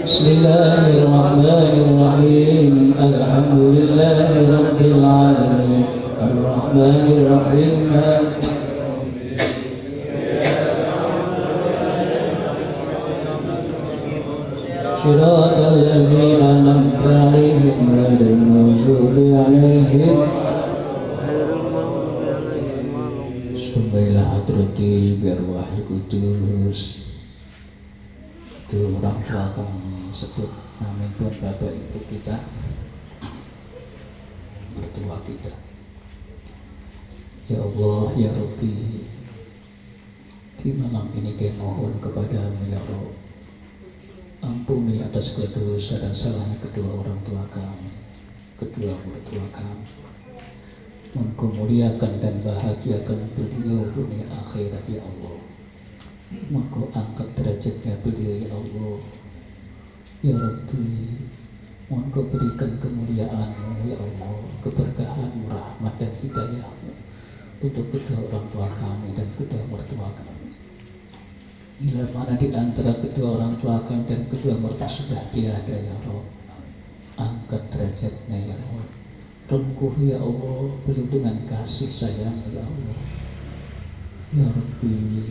S1: Bismillahirrahmanirrahim. Alhamdulillahi Rabbil Alamin Ar-Rahmanir Rahim Siratal ladzina an'amta 'alaihim ghairil maghdubi 'alaihim. Subhailah hadrati biar wahyu kudus orang tua kami sebut amin pun bapak ibu kita mertua kita ya Allah ya Rabbi di malam ini kami mohon kepadamu ya Allah, ampuni atas dosa dan salahnya kedua orang tua kami, kedua mertua kami. Engkau muliakan dan bahagiakan beliau dunia akhirat ya Allah. Engkau angkat derajatnya beliau ya Allah. Ya Rabbi, Engkau berikan kemuliaan-Mu ya Allah, keberkahan, rahmat dan hidayah-Mu untuk kedua orang tua kami dan kedua mertua kami. Bila mana di antara kedua orang tua kami dan kedua mertua sudah tiada ya Rabb, angkat derajatnya ya Rabb. Rengkuh ya Allah, penuh dengan kasih sayang ya Allah. Ya Rabbi,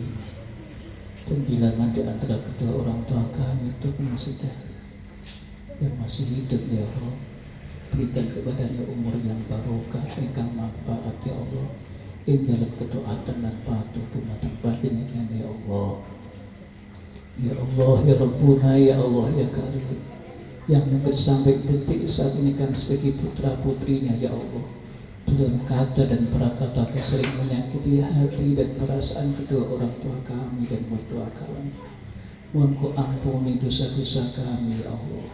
S1: dan bila mana di antara kedua orang tua kami itu sudah yang masih hidup ya Rabb, berikan kepadanya umur yang barokah, ingkang manfaat ya Allah, ing dalam ketaatan dan patuh dumateng panjenengan ya Allah. Ya Allah, ya Rabbuna, ya Allah, ya Karim, yang mungkin sampai detik saat ini kan sebagai putra putrinya ya Allah, dalam kata dan prakata sering menyakiti hati dan perasaan kedua orang tua kami dan mertua kami. Mohon Kau ampuni dosa-dosa kami ya Allah.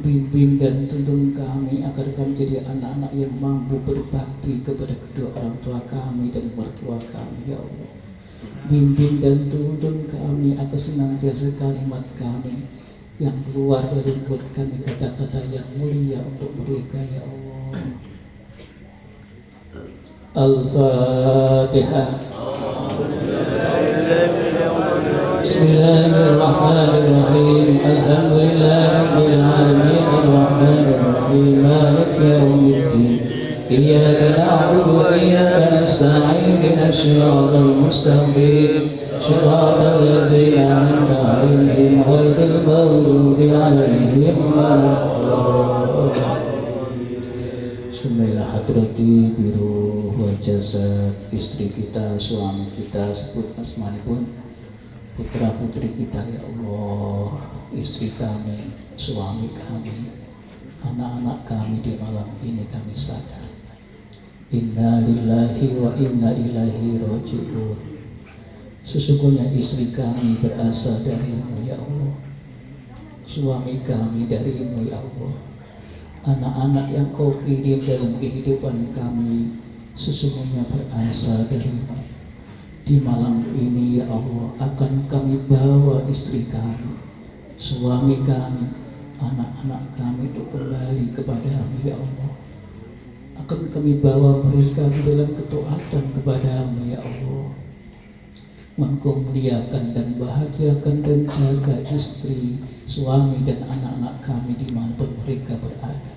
S1: Bimbing dan tuntun kami agar kami menjadi anak-anak yang mampu berbakti kepada kedua orang tua kami dan mertua kami ya Allah. Bimbing dan tuntun kami agar senantiasa kalimat kami yang keluar dari mulut kami kata-kata yang mulia untuk mereka ya Allah. Al-Fatihah. Bismillahirrahmanirrahim. Alhamdulillahirabbil alamin arrahmanir rahim maliki yaumiddin. Iyyaka na'budu wa iyyaka nasta'in ihdinas siratal mustaqim siratal ladzina an'amta 'alaihim ghairil maghdubi 'alaihim waladdallin. Bismillah hadrati biruh wa jasad istri kita, suami kita, sebut asmanipun, putra putri kita ya Allah, istri kami, suami kami, anak-anak kami di malam ini kami sadar inna lillahi wa inna ilaihi raji'un. Sesungguhnya istri kami berasal darimu ya Allah, suami kami darimu ya Allah, anak-anak yang Kau kirim dalam kehidupan kami sesungguhnya berasal darimu. Di malam ini ya Allah akan kami bawa istri kami, suami kami, anak-anak kami untuk kembali kepadamu ya Allah. Akan kami bawa mereka di dalam ketaatan kepadamu ya Allah. Engkau muliakan dan bahagiakan dan jaga istri, suami dan anak-anak kami dimanapun mereka berada.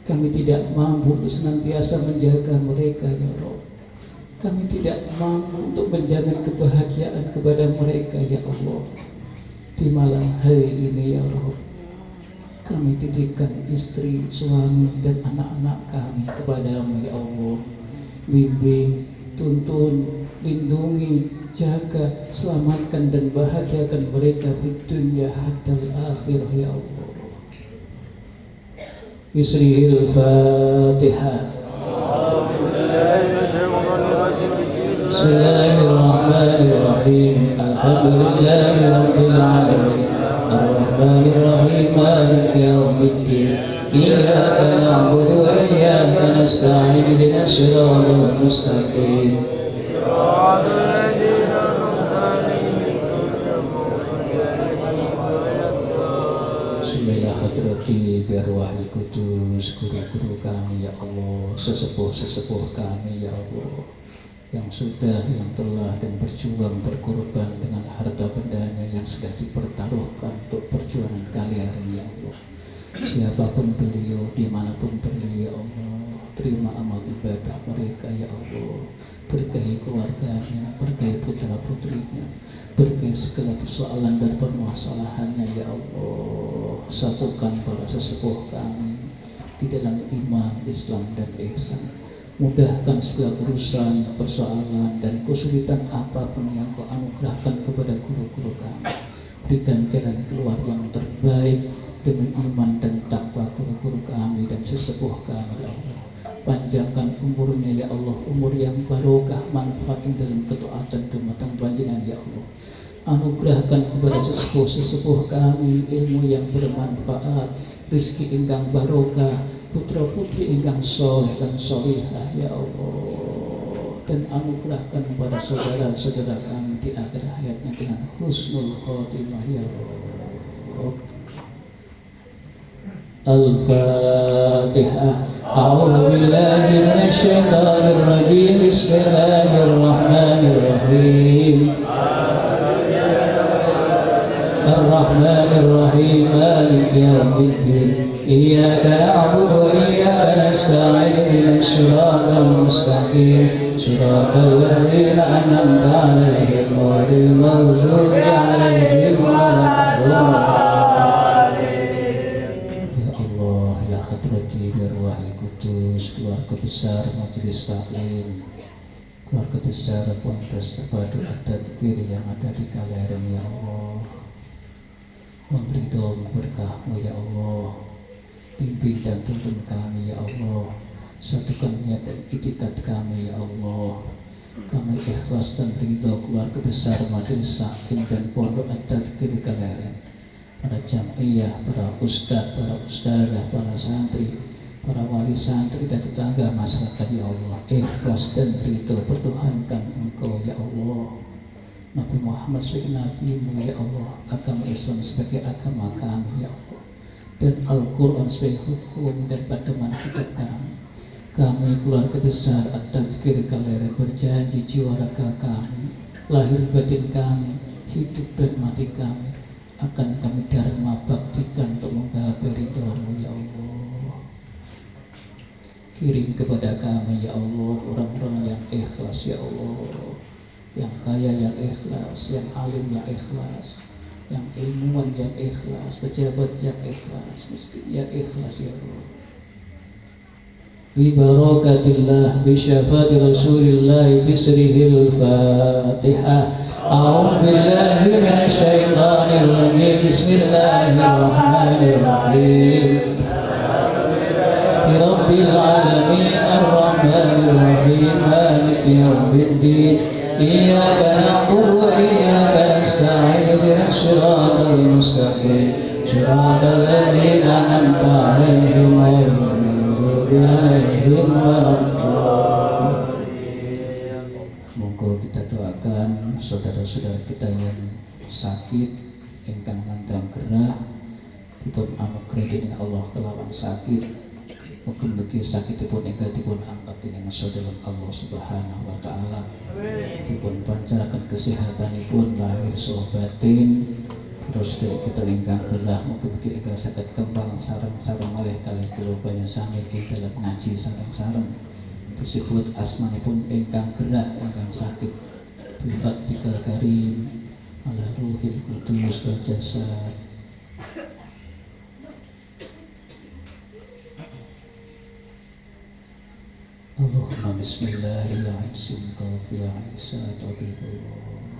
S1: Kami tidak mampu untuk senantiasa menjaga mereka ya Rabb. Kami tidak mampu untuk menjamin kebahagiaan kepada mereka ya Allah. Di malam hari ini ya Rabb, kami titipkan istri, suami dan anak-anak kami kepadamu ya Allah. Bimbing, tuntun, lindungi, jaga, selamatkan dan bahagiakan mereka di dunia hatta akhirah ya Allah. Bismillahil Fatihah. Bismillahirrahmanirrahim. Alhamdulillahirabbil alamin. Ar-Rahmanir Rahim. Maliki yaumiddin. Iyyaka na'budu wa iyyaka nasta'in. Ihdinas siratal mustaqim. Bismillah hadrati biarwahil kudus, guru-guru kami ya Allah, sesepuh-sesepuh kami ya Allah, yang sudah, yang telah dan berjuang berkorban dengan harta bendanya yang sudah dipertaruhkan untuk perjuangan kalian ya Allah. Siapapun beliau, dimanapun beliau ya Allah, terima amal ibadah mereka ya Allah. Berkahi keluarganya, berkahi putra putrinya, berkahi segala persoalan dan permasalahannya ya Allah. Satukan para sesepuh kami di dalam iman, Islam dan ihsan. Mudahkan segala urusan, persoalan dan kesulitan apapun yang Kau anugerahkan kepada guru-guru kami. Berikan jalan keluar yang terbaik demi iman dan takwa guru-guru kami dan sesepuh kami ya Allah. Panjangkan umurnya ya Allah, umur yang barokah, manfaat dalam ketaatan dumateng panjenengan ya Allah. Anugerahkan kepada sesepuh-sesepuh kami ilmu yang bermanfaat, rezeki ingkang barokah, putra putri ingkang soleh dan solihah ya Allah. Dan anugerahkan kepada saudara-saudara kami di akhir hayatnya dengan husnul khotimah ya Allah. Al-Fatihah. A'udzu billahi minasy syaithanir rajim. Bismillahirrahmanirrahim.
S3: يوم الدين إياك نعبد وإياك نستعين اهدنا الصراط المستقيم صراط الذين أنعمت عليهم غير المغضوب عليهم ولا الضالين. Ya Allah, ya hadrati biarwahil kudus, keluarga besar majelis taklim, keluarga besar Ponpes Tabatu At-Tadbir yang ada di Kaleren, ya Allah, memberi doa berkah-Mu ya Allah, bimbing dan tuntun kami ya Allah, satukan niat dan itikad kami ya Allah. Kami ikhlas dan ridho keluarga besar majelis taklim dan pondok At-Tadbir Kaleren, para jamiah, para ustadz, para ustadzah, para santri, para wali santri dan tetangga masyarakat ya Allah, ikhlas dan ridho pertuhankan Engkau ya Allah, Nabi Muhammad sebagai Nabi-Mu ya Allah, agama Islam sebagai agama kami ya Allah, dan Al-Quran sebagai hukum dan pedoman hidup kami. Kami keluarga besar At-Tadbir Kaleren berjanji jiwa raga kami, lahir batin kami, hidup dan mati kami akan kami dharma baktikan untuk menggapai ridho-Mu ya Allah. Kirim kepada kami ya Allah orang-orang yang ikhlas ya Allah, yang kaya yang ikhlas, yang alim yang ikhlas, yang ilmuwan yang ikhlas, pejabat yang ikhlas, miskin yang ikhlas ya Allah. Bi barakatillah bi syafaati Rasulillah bisrihil Fatihah. A'udzu billahi minasy syaithanir rajim. Bismillahirrahmanirrahim. Rabbil alamin arrahmanir rahim maliki yaumiddin iyyaka na'budu wa iyyaka nasta'in ihdinas siratal mustaqim siratal ladzina an'amta 'alaihim ghairil maghdubi 'alaihim waladdallin. Monggo kita doakan saudara-saudara kita yang sakit ingkang nandang gerah dipun anugerah Allah kelawan sakit, mugi-mugi sakitipun ingkang dipun angkat dening saudara Allah Subhanahu wa taala, dipun pancaraken kesehatanipun lahir saha batin, terus kita ingkang gerah mugi-mugi ingkang saged kembang sareng-sareng malih kalih kula panjenengan ing dalem ngaji sareng-sareng disebut asmanipun ingkang gerah ingkang sakit Bi-Fathikal Karim ala ruhil qudus wa jasad. Allahumma bismillahirrahmanirrahim.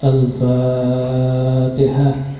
S3: Al-Fatihah.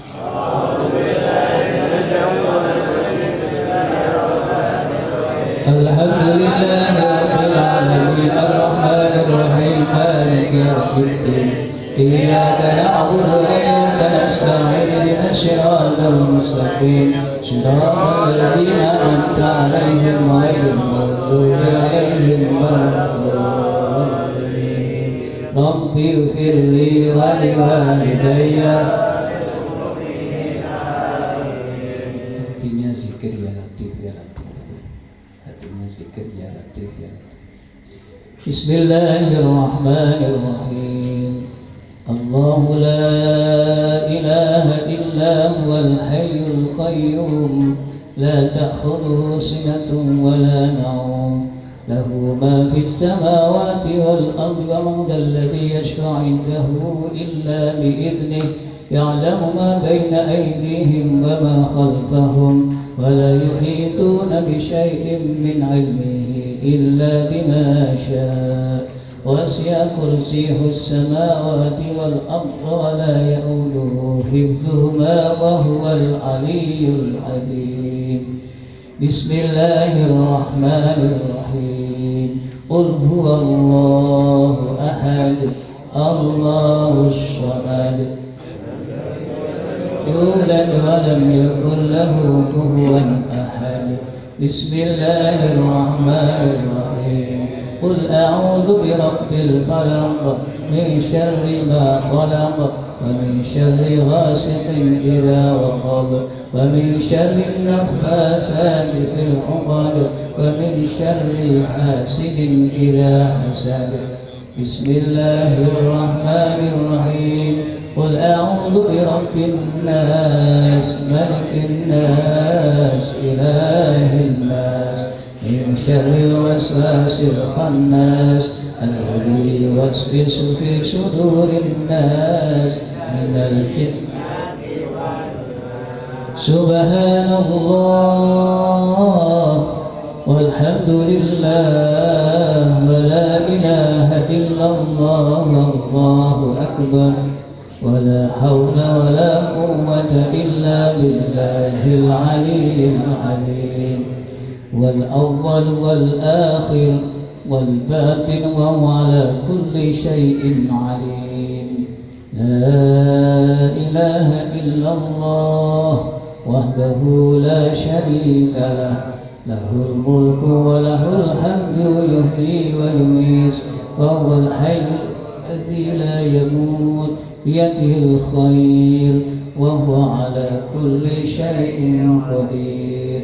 S3: Alhamdulillahi rabbil alamin arrahmanir rahim maliki yaumiddin iyyaka na'budu wa iyyaka nasta'in ihdinas siratal mustaqim siratal ladzina an'amta 'alaihim ghairil maghdubi 'alaihim waladdallin. Rabbi ighfirli wa liwalidayya. Artinya zikir ya latif ya latif. Artinya zikir ya latif ya latif. Bismillahirrahmanirrahim. Allahu la ilaha illa huwal hayyul qayyum la ta'khudhuhu sinatun wa la nawm lahu ma fis samawati wal ardi wa man alladhi yashfa'u 'indahu illa bi idhnihi ya'lamu ma bayna aydihim wa ma khalfahum wa la yuhituna bi shay'in min 'ilmihi illa bima sha'a وسع كرسيه السماوات والأرض ولا يؤوده حفظهما وهو العلي العظيم. بسم الله الرحمن الرحيم. قل هو الله أحد الله الصمد يولد ولم يكن له كفوا أحد. بسم الله الرحمن الرحيم. قل أعوذ برب الفلق من شر ما خلق ومن شر غاسق إذا وقب ومن شر النفاثات في العقد ومن شر حاسد إذا حسد. بسم الله الرحمن الرحيم.
S1: قل أعوذ برب الناس ملك الناس إله الناس من شر الوسواس الخناس الذي يوسوس في صدور الناس من الجن. سبحان الله والحمد لله ولا إله إلا الله والله أكبر ولا حول ولا قوة إلا بالله العلي العليم والأول والآخر والباطن وهو على كل شيء عليم. لا إله إلا الله وحده لا شريك له له الملك وله الحمد يحيي ويميت وهو الحي الذي لا يموت بيده الخير وهو على كل شيء قدير.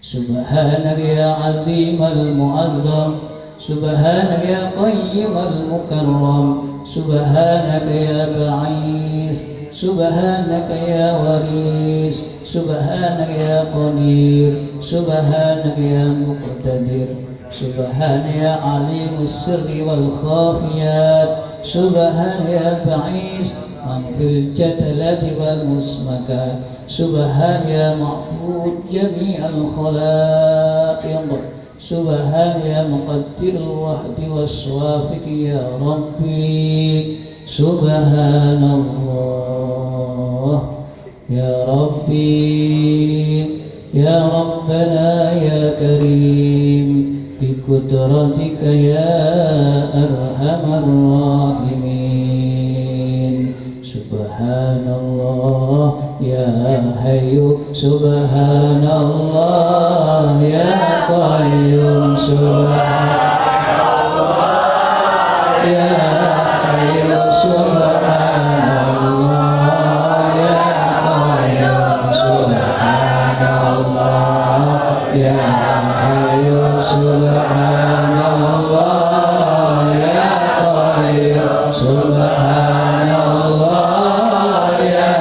S1: سبحانك يا عظيم المعظم سبحانك يا قيم المكرم سبحانك يا بعيث سبحانك يا وريث سبحانك يا قدير سبحانك يا مقتدر سبحان يا عليم السر والخافيات سبحان يا بعيث من في الجدلة والمسمكات سبحان يا معبود جميع الخلائق سبحان يا مقدر الوحد والصوافق يا ربي سبحان الله يا ربي يا ربنا يا كريم بقدرتك يا أرحم الراحمين. سبحان الله يا حي سبحان الله يا قيوم سبحان الله يا حي سبحان الله يا قيوم سبحان الله يا حي سبحان الله يا قيوم سبحان الله يا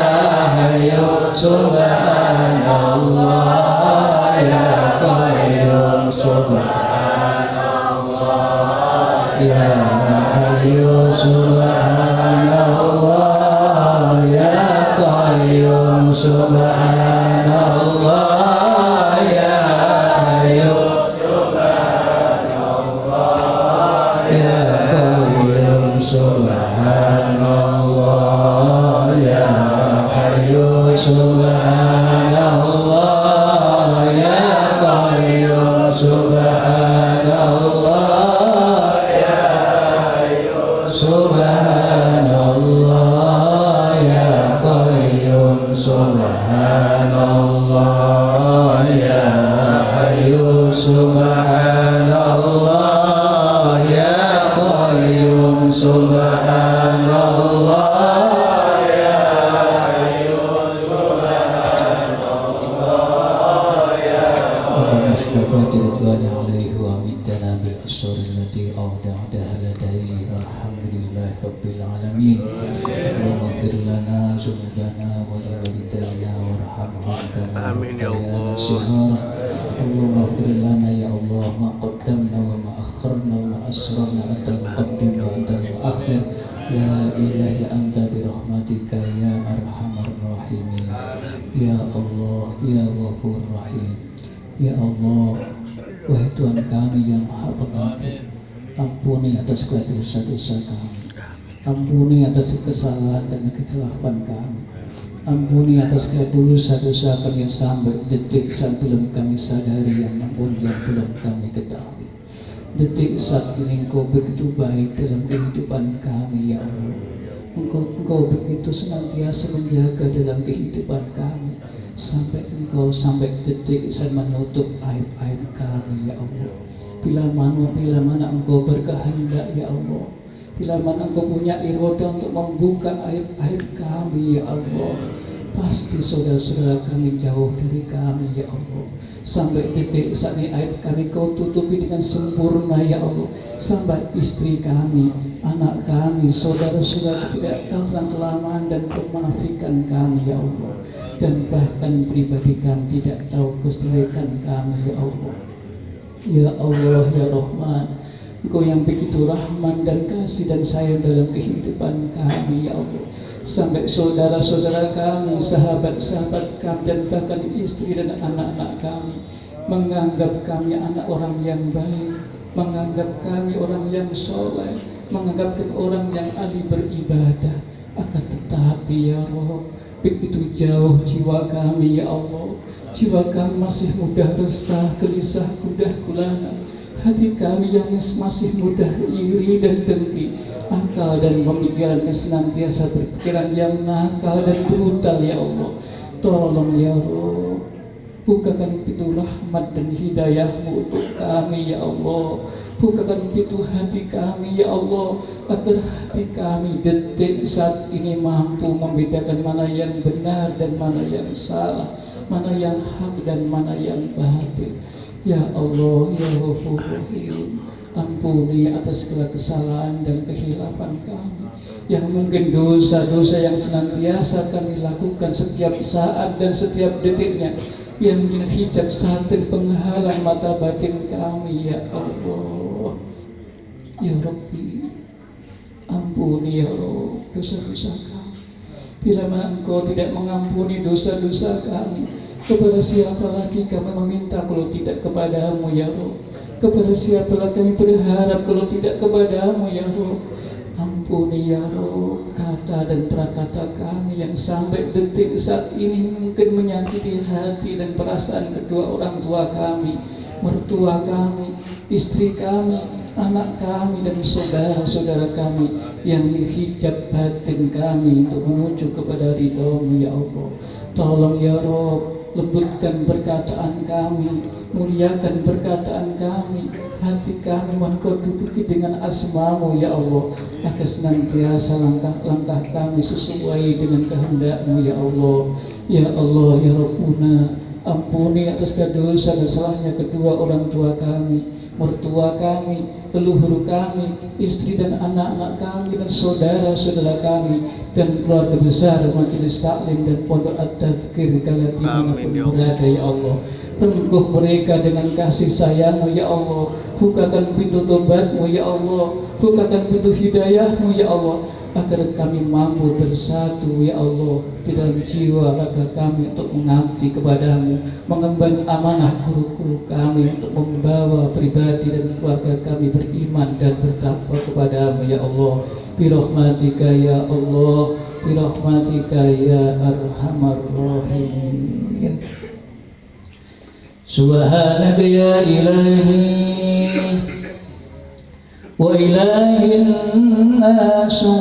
S1: حي سبحان الله يا قيوم سبحان الله يا حي سبحان الله يا قيوم سبحان الله يا حي سبحان الله يا قيوم سبحان الله يا حي سبحان الله يا قيوم سبحان الله يا حي سبحان الله يا قيوم سبحان الله يا حي سبحان الله يا قيوم سبحان الله يا حي سبحان الله يا مصطفى رضوان عليه وامدنا بالاسرار التي اودعتها لديه والحمد لله رب العالمين. اللهم اغفر لنا ذنوبنا ولوالدينا وارحمهم كما
S2: آمين يا
S1: ربيانا
S2: الله.
S1: صغارا. اللهم اغفر لنا يا الله ما قدمنا وما اخرنا وما اسررنا انت المقدم وانت المؤخر يا الهي انت برحمتك يا ارحم الراحمين. يا الله يا غفور رحيم. Ya Allah, wahai Tuhan kami yang maha pengampun, ampuni atas segala dosa-dosa kami, ampuni atas kesalahan dan kekhilafan kami, ampuni atas segala dosa-dosa kami yang sampai detik saat belum kami sadari yang maupun yang belum kami ketahui. Detik saat ini Engkau begitu baik dalam kehidupan kami ya Allah. Engkau begitu senantiasa menjaga dalam kehidupan kami. Sampai detik saya menutup aib-aib kami ya Allah. Bila mana Engkau berkehendak ya Allah, bila mana Engkau punya iroda untuk membuka aib-aib kami ya Allah,
S3: pasti saudara-saudara kami jauh dari kami ya Allah. Sampai detik saat ini aib kami Kau tutupi dengan sempurna ya Allah. Sampai istri kami, anak kami, saudara-saudara tidak tahu tentang kelemahan dan kemunafikan kami ya Allah. Dan bahkan pribadi kami tidak tahu kejelekan kami ya Allah. Ya Allah ya Rahman, Engkau yang begitu rahman dan kasih dan sayang dalam kehidupan kami ya Allah. Sampai saudara-saudara kami, sahabat-sahabat kami, dan bahkan istri dan anak-anak kami menganggap kami anak orang yang baik, menganggap kami orang yang soleh, menganggap kami orang yang ahli beribadah. Akan tetapi ya Rabb, begitu jauh jiwa kami ya Allah. Jiwa kami masih mudah resah, gelisah, gundah gulana. Hati kami yang masih mudah iri dan dengki. Akal dan pemikiran senantiasa berpikiran yang nakal dan brutal ya Allah. Tolong ya Allah, bukakan pintu rahmat dan hidayah-Mu untuk kami ya Allah. Bukakan pintu hati kami ya Allah, agar hati kami detik saat ini mampu membedakan mana yang benar dan mana yang salah, mana yang hak dan mana yang batil. Ya Allah ya Ghafur Rahim, ampuni atas segala kesalahan dan kehilapan kami, yang mungkin dosa-dosa yang senantiasa kami lakukan setiap saat dan setiap detiknya, yang menjadi hijab satir penghalang mata batin kami ya Allah. Ya Rabbi, ampuni ya Allah dosa-dosa kami. Bila mana Engkau tidak mengampuni dosa-dosa kami, kepada siapa lagi kami meminta kalau tidak kepada-Mu ya Rabb? Kepada siapa lagi kami berharap kalau tidak kepada-Mu ya Rabb? Ampuni ya Rabb kata dan prakata kami yang sampai detik saat ini mungkin menyakiti hati dan perasaan kedua orang tua kami, mertua kami, istri kami, anak kami, dan saudara-saudara kami, yang menghijab batin kami untuk menuju kepada ridho-Mu ya Allah. Tolong ya Rabb, lembutkan perkataan kami, muliakan perkataan kami, hati kami mohon Kau duduki dengan asma-Mu ya Allah, agar senantiasa langkah-langkah kami sesuai dengan kehendak-Mu ya Allah. Ya Allah ya Rabbuna, ampuni atas dosa dan salahnya kedua orang tua kami, mertua kami, leluhur kami, istri dan anak-anak kami, dan saudara-saudara kami, dan keluarga besar Majelis Taklim dan Pondok At-Tadzkir kala dimanapun berada ya Allah. Rengkuh mereka dengan kasih sayang-Mu ya Allah. Bukakan pintu tobat-Mu ya Allah, bukakan pintu hidayah-Mu ya Allah, agar kami mampu bersatu ya Allah di dalam jiwa raga kami untuk mengabdi kepada-Mu, mengemban amanah guru-guru kami untuk membawa pribadi dan keluarga kami beriman dan bertakwa kepada-Mu ya Allah. Birahmatika ya Allah, birahmatika ya arhamar rahimin. Subhanaka ya ilahi wa ilahin nasut.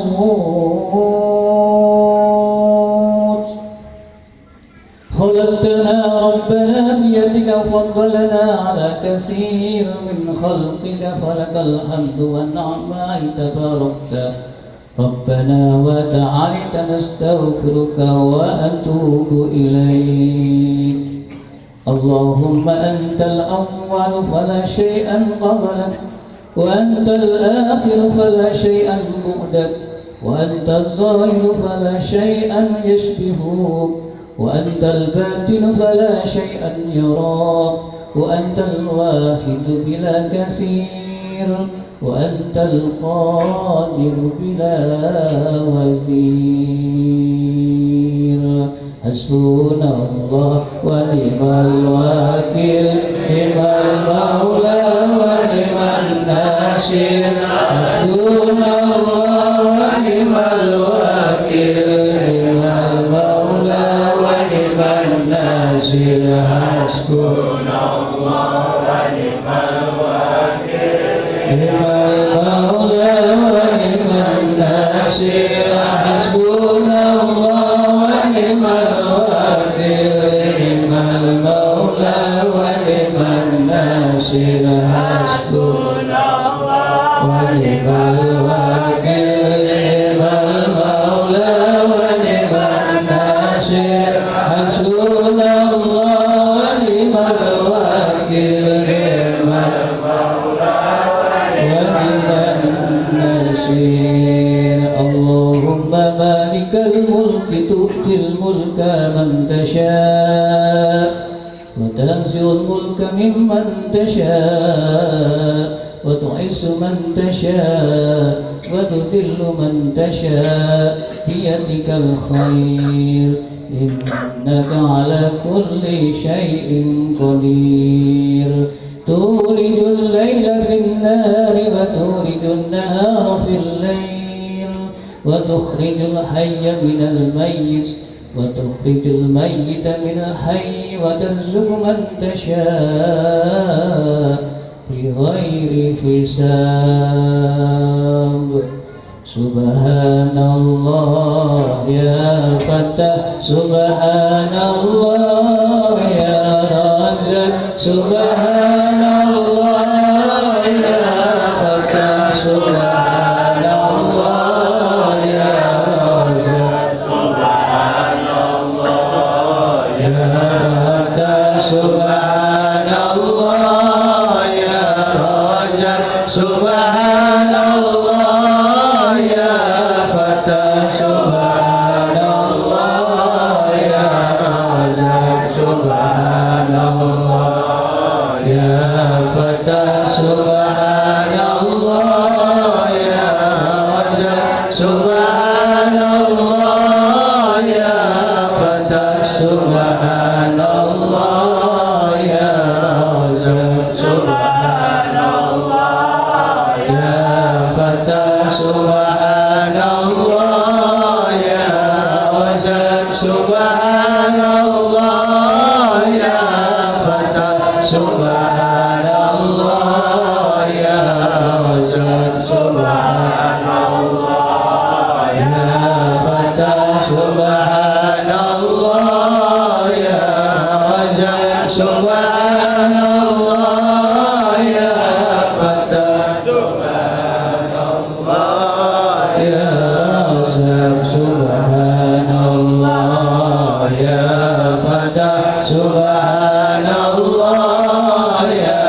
S3: Khalaqtana rabbana biyadika faddalana ala kathir min khalqika, falakal hamdu wa ni'ma tabarakta rabbana wa ta'alita, nastaghfiruka wa atubu ilaik. Allahumma antal awwal fala shay'an qablak, wa antal akhir fala shay'an ba'dak, wa antal zahir fala shay'an yashbihuk, wa antal batin fala shay'an yarak, wa antal wahid bila kathir, wa antal qadir bila wazir. Hasbunallah wa ni'mal wakil, ni'mal maula wa ni'man nasir. Hasbunallah wa ni'mal wakil, ni'mal maula wa ni'man nasir. Hasbunallah wa ni'mal wakil, ni'mal maula wa ni'man nasir. Hasbunallah wa ni'mal nasir. Hasbunallah wa ni'mal wakil, ni'mal maula wa ni'man nasir.
S1: وتنزع الملك ممن تشاء وتعز من تشاء وتذل من تشاء بيدك الخير إنك على كل شيء قدير تولج الليل في النهار وتولج النهار في الليل وتخرج الحي من الميت وتخرج الميت من الحي وترزق من تشاء بغير حساب سبحان الله يا فتاح سبحان الله يا رزاق سبحان الله يا فتاح سبحان الله يا رزاق سبحان الله يا فتاح سبحان الله يا رزاق سبحان الله يا فتاح سبحان الله يا رزاق سبحان الله يا فتاح سبحان الله يا رزاق سبحان الله يا فتاح سبحان الله يا رزاق سبحان الله يا فتاح سبحان الله يا رزاق سبحان الله يا فتاح سبحان الله يا رزاق سبحان الله يا فتاح سبحان الله يا رزاق سبحان الله يا فتاح سبحان الله يا رزاق سبحان الله يا فتاح سبحان الله يا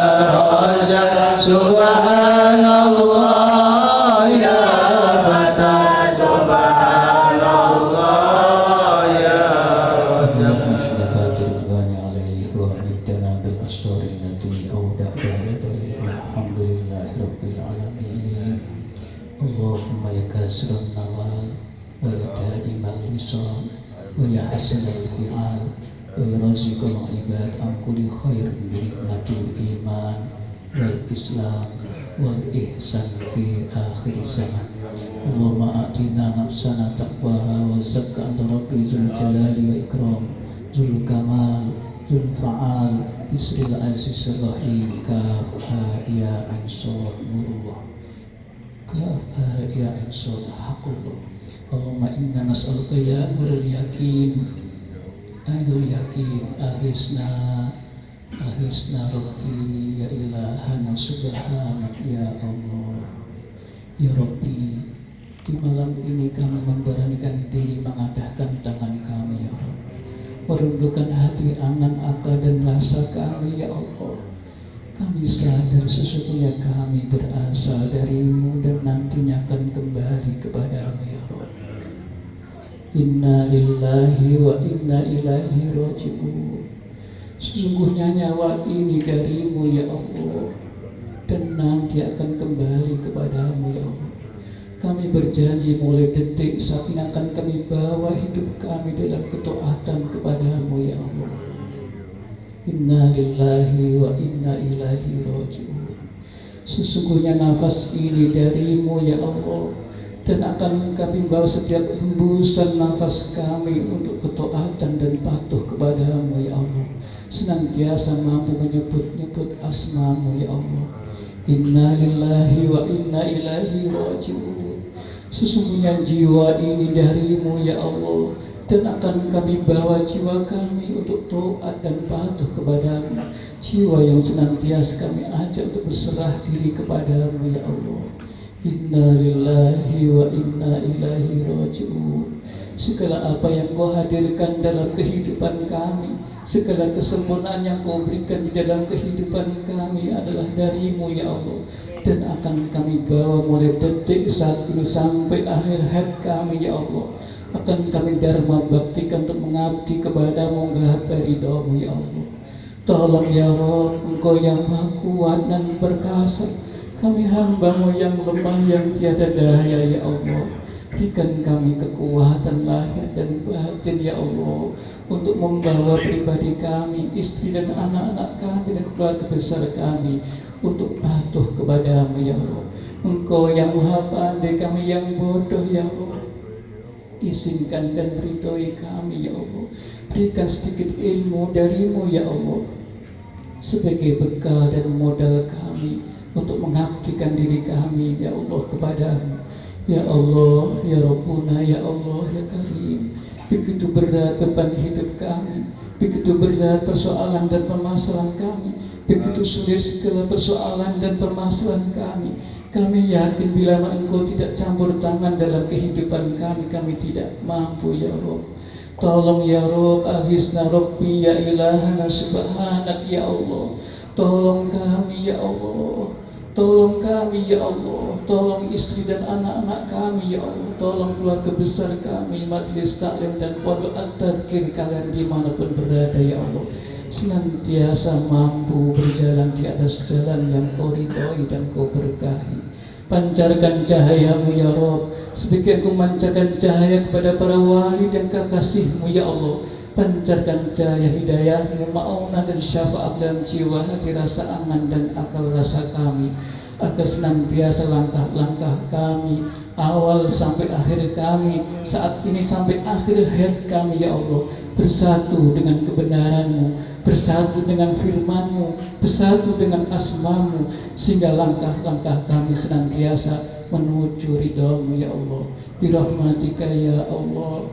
S1: رزاق سبحان الله يا فتاح سبحان الله يا رزاق مشرفات الغني عليه وعدنا بالأسرار التي أودعتها لديه والحمد لله رب العالمين اللهم يا كاسر النوال ويا دائم الوصال ويا حسن الفعال ويا رازق العباد عن كل خير بنعمة الإيمان والإسلام والإحسان في آخر الزمان اللهم آتنا نفسنا تقواها وزكى أنت ربي ذو الجلال والإكرام ذو الكمال ذو الفعال بسر العزيز الرحيم كافها يا عين صاد نور الله كافها يا عين صاد حق الله اللهم إنا نسألك يا نور اليقين عين اليقين أغثنا ربي يا إلهنا سبحانك يا Allah ya Rabbi di malam ini kami memberanikan diri mengadahkan tangan kami ya Allah merundukkan hati, angan, akal dan rasa kami ya Allah kami sadar sesungguhnya kami berasal darimu dan nantinya akan kembali kepadamu ya Allah inna lillahi wa inna ilaihi raji'un sesungguhnya nyawa ini darimu ya Allah dan nanti akan kembali kepadamu ya Allah kami berjanji mulai detik saat ini akan kami bawa hidup kami dalam ketaatan kepadamu ya Allah inna lillahi wa inna ilaihi raji'un sesungguhnya nafas ini darimu ya Allah dan akan kami bawa setiap hembusan nafas kami untuk ketaatan dan patuh kepadamu ya Allah senantiasa mampu menyebut-nyebut asmamu ya Allah inna lillahi wa inna ilaihi raji'un sesungguhnya jiwa ini darimu ya Allah dan akan kami bawa jiwa kami untuk taat dan patuh kepadamu jiwa yang senantiasa kami ajak untuk berserah diri kepadamu ya Allah inna lillahi wa inna ilaihi raji'un segala apa yang kau hadirkan dalam kehidupan kami segala kesempurnaan yang kau berikan di dalam kehidupan kami adalah darimu ya Allah dan akan kami bawa mulai detik saat ini sampai akhir hayat kami ya Allah akan kami dharma baktikan untuk mengabdi kepadamu menggapai ridhamu ya Allah
S3: Tolong ya Rob, Engkau yang maha kuat dan perkasa, kami hamba-Mu yang lemah yang tiada daya ya Allah. Berikan kami kekuatan lahir dan batin ya Allah, untuk membawa pribadi kami, istri dan anak-anak kami dan keluarga besar kami untuk patuh kepada-Mu ya Allah. Engkau yang maha pandai, kami yang bodoh ya Allah. Izinkan dan ridhoi kami ya Allah. Berikan sedikit ilmu dari-Mu ya Allah, sebagai bekal dan modal kami untuk mengabdikan diri kami ya Allah kepada-Mu. Ya Allah, ya Rabbuna, ya Allah, ya Karim. Begitu berat beban hidup kami, begitu berat persoalan dan permasalahan kami, begitu sulit segala persoalan dan permasalahan kami. Kami yakin bila Engkau tidak campur tangan dalam kehidupan kami, kami tidak mampu ya Rabb. Tolong ya Rabb, aghithna Rabbi ya ilahana subhanak ya Allah. Tolong kami ya Allah. Tolong kami ya Allah. Tolong istri dan anak-anak kami ya Allah. Tolong keluarga besar kami, majelis taklim dan pondok at-tadhkir kalian dimanapun berada ya Allah. Senantiasa mampu berjalan di atas jalan yang Kau ridhoi dan Kau berkahi. Pancarkan cahaya-Mu ya Rabb, sebagai Engkau memancarkan cahaya kepada para wali dan kekasih-Mu ya Allah. Pancarkan cahaya hidayah-Mu, ma'unah dan syafaat dalam jiwa, hati, rasa aman dan akal rasa kami, agar senantiasa langkah-langkah kami, awal sampai akhir kami, saat ini sampai akhir hayat kami ya Allah, bersatu dengan kebenaran-Mu, bersatu dengan firman-Mu, bersatu dengan asma-Mu, sehingga langkah-langkah kami senantiasa menuju ridha-Mu ya Allah. Birahmatika ya Allah,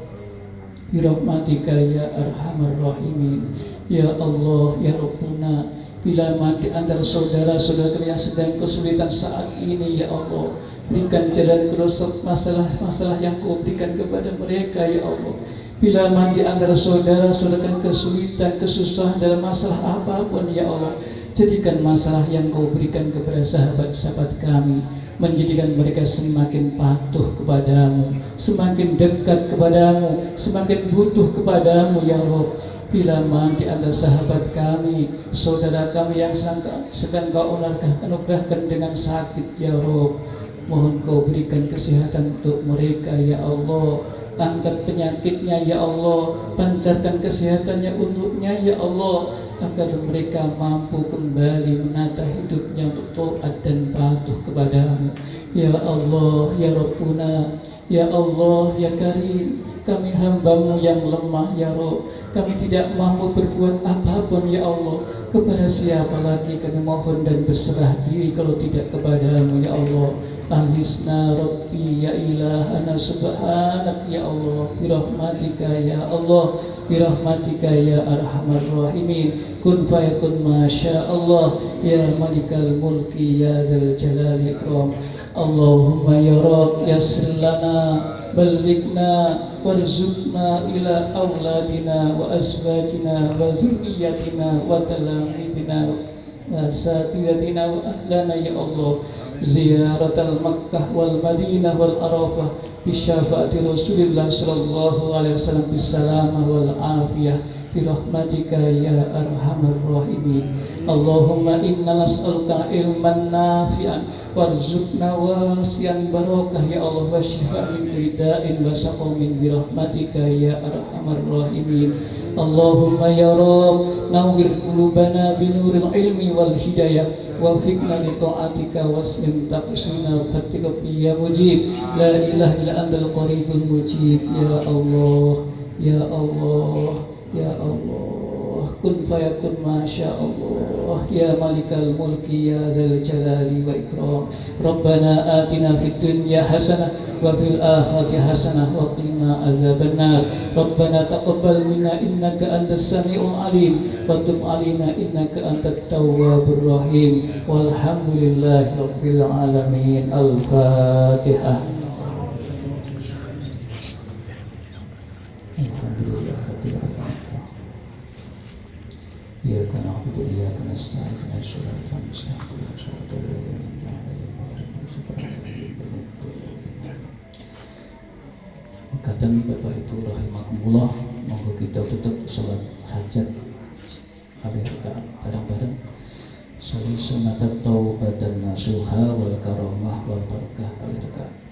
S3: birahmatika ya arhamar rahimin. Ya Allah, ya Rabbuna, bila mati antara saudara-saudara kami yang sedang kesulitan saat ini ya Allah, berikan jalan keluar masalah-masalah yang Kau berikan kepada mereka ya Allah. Bila mandi antara saudara-saudara kesulitan, kesusahan dalam masalah apapun ya Allah, jadikan masalah yang Kau berikan kepada sahabat-sahabat kami, menjadikan mereka semakin patuh kepadamu, semakin dekat kepadamu, semakin butuh kepadamu ya Rabb. Bila mandi antara sahabat kami, saudara kami yang sedang Kau anugerahkan dengan sakit ya Rabb, mohon Kau berikan kesehatan untuk mereka ya Allah. Angkat penyakitnya ya Allah, pancarkan kesehatannya untuknya ya Allah, agar mereka mampu kembali menata hidupnya untuk taat dan patuh kepadamu ya Allah, ya Rabbuna, ya Allah, ya Karim. Kami hamba-Mu yang lemah ya Rabb, kami tidak mampu berbuat apapun ya Allah. Kepada siapa lagi kami mohon dan berserah diri kalau tidak kepadamu ya Allah. Aghithna Rabbi ya ilahana subhanak ya Allah. Birahmatika ya Allah, birahmatika ya arhamar rahimin. Kun fayakun masya Allah, ya malikal mulki ya dzal jalali ikram. Allahumma ya Rabb, yassir lana, ballighna, warzuqna ila auladina wa azwajina wa dzurriyyatina wa talamidina wa asatidatina wa ahlana ya Allah. Ziyaratal Makkah wal Madinah wal Arafah bisyafaati Rasulillah sallallahu alaihi wasallam bisalamah wal afiyah birahmatika ya arhamar rahimin. Allahumma inna nas'aluka ilman nafi'an warzuqna wasi'an barakah ya Allah, wa shifaa min kulli da'in wa saqamin birahmatika ya arhamar rahimin. Allahumma ya Rabb, nawwir qulubana binuril ilmi wal hidayah, wafiqna li ta'atika waslim taqsina fatika ya mujib, la ilaha illa antal qaribul mujib. Ya Allah, ya Allah, ya Allah, kun fayakun masya Allah, ya malikal mulki ya dzal jalali wa ikram. Rabbana atina fid dunya hasanah wa fil akhirati hasanah wa qina adzabannar. Rabbana taqabbal minna innaka antas samiul alim wa tub alaina innaka antat tawwabur rahim. Walhamdulillahi rabbil alamin. Al-Fatihah. Iyyaka na'budu wa iyyaka nasta'in ihdinas siratal mustaqim siratal ladzina an'amta 'alaihim. Kadang Bapak Ibu rahimakumullah, monggo kita tutup salat hajat
S1: kali rakaat bareng-bareng. Saling sunat taubatan nasuha wal karamah wal barakah kali rakaat.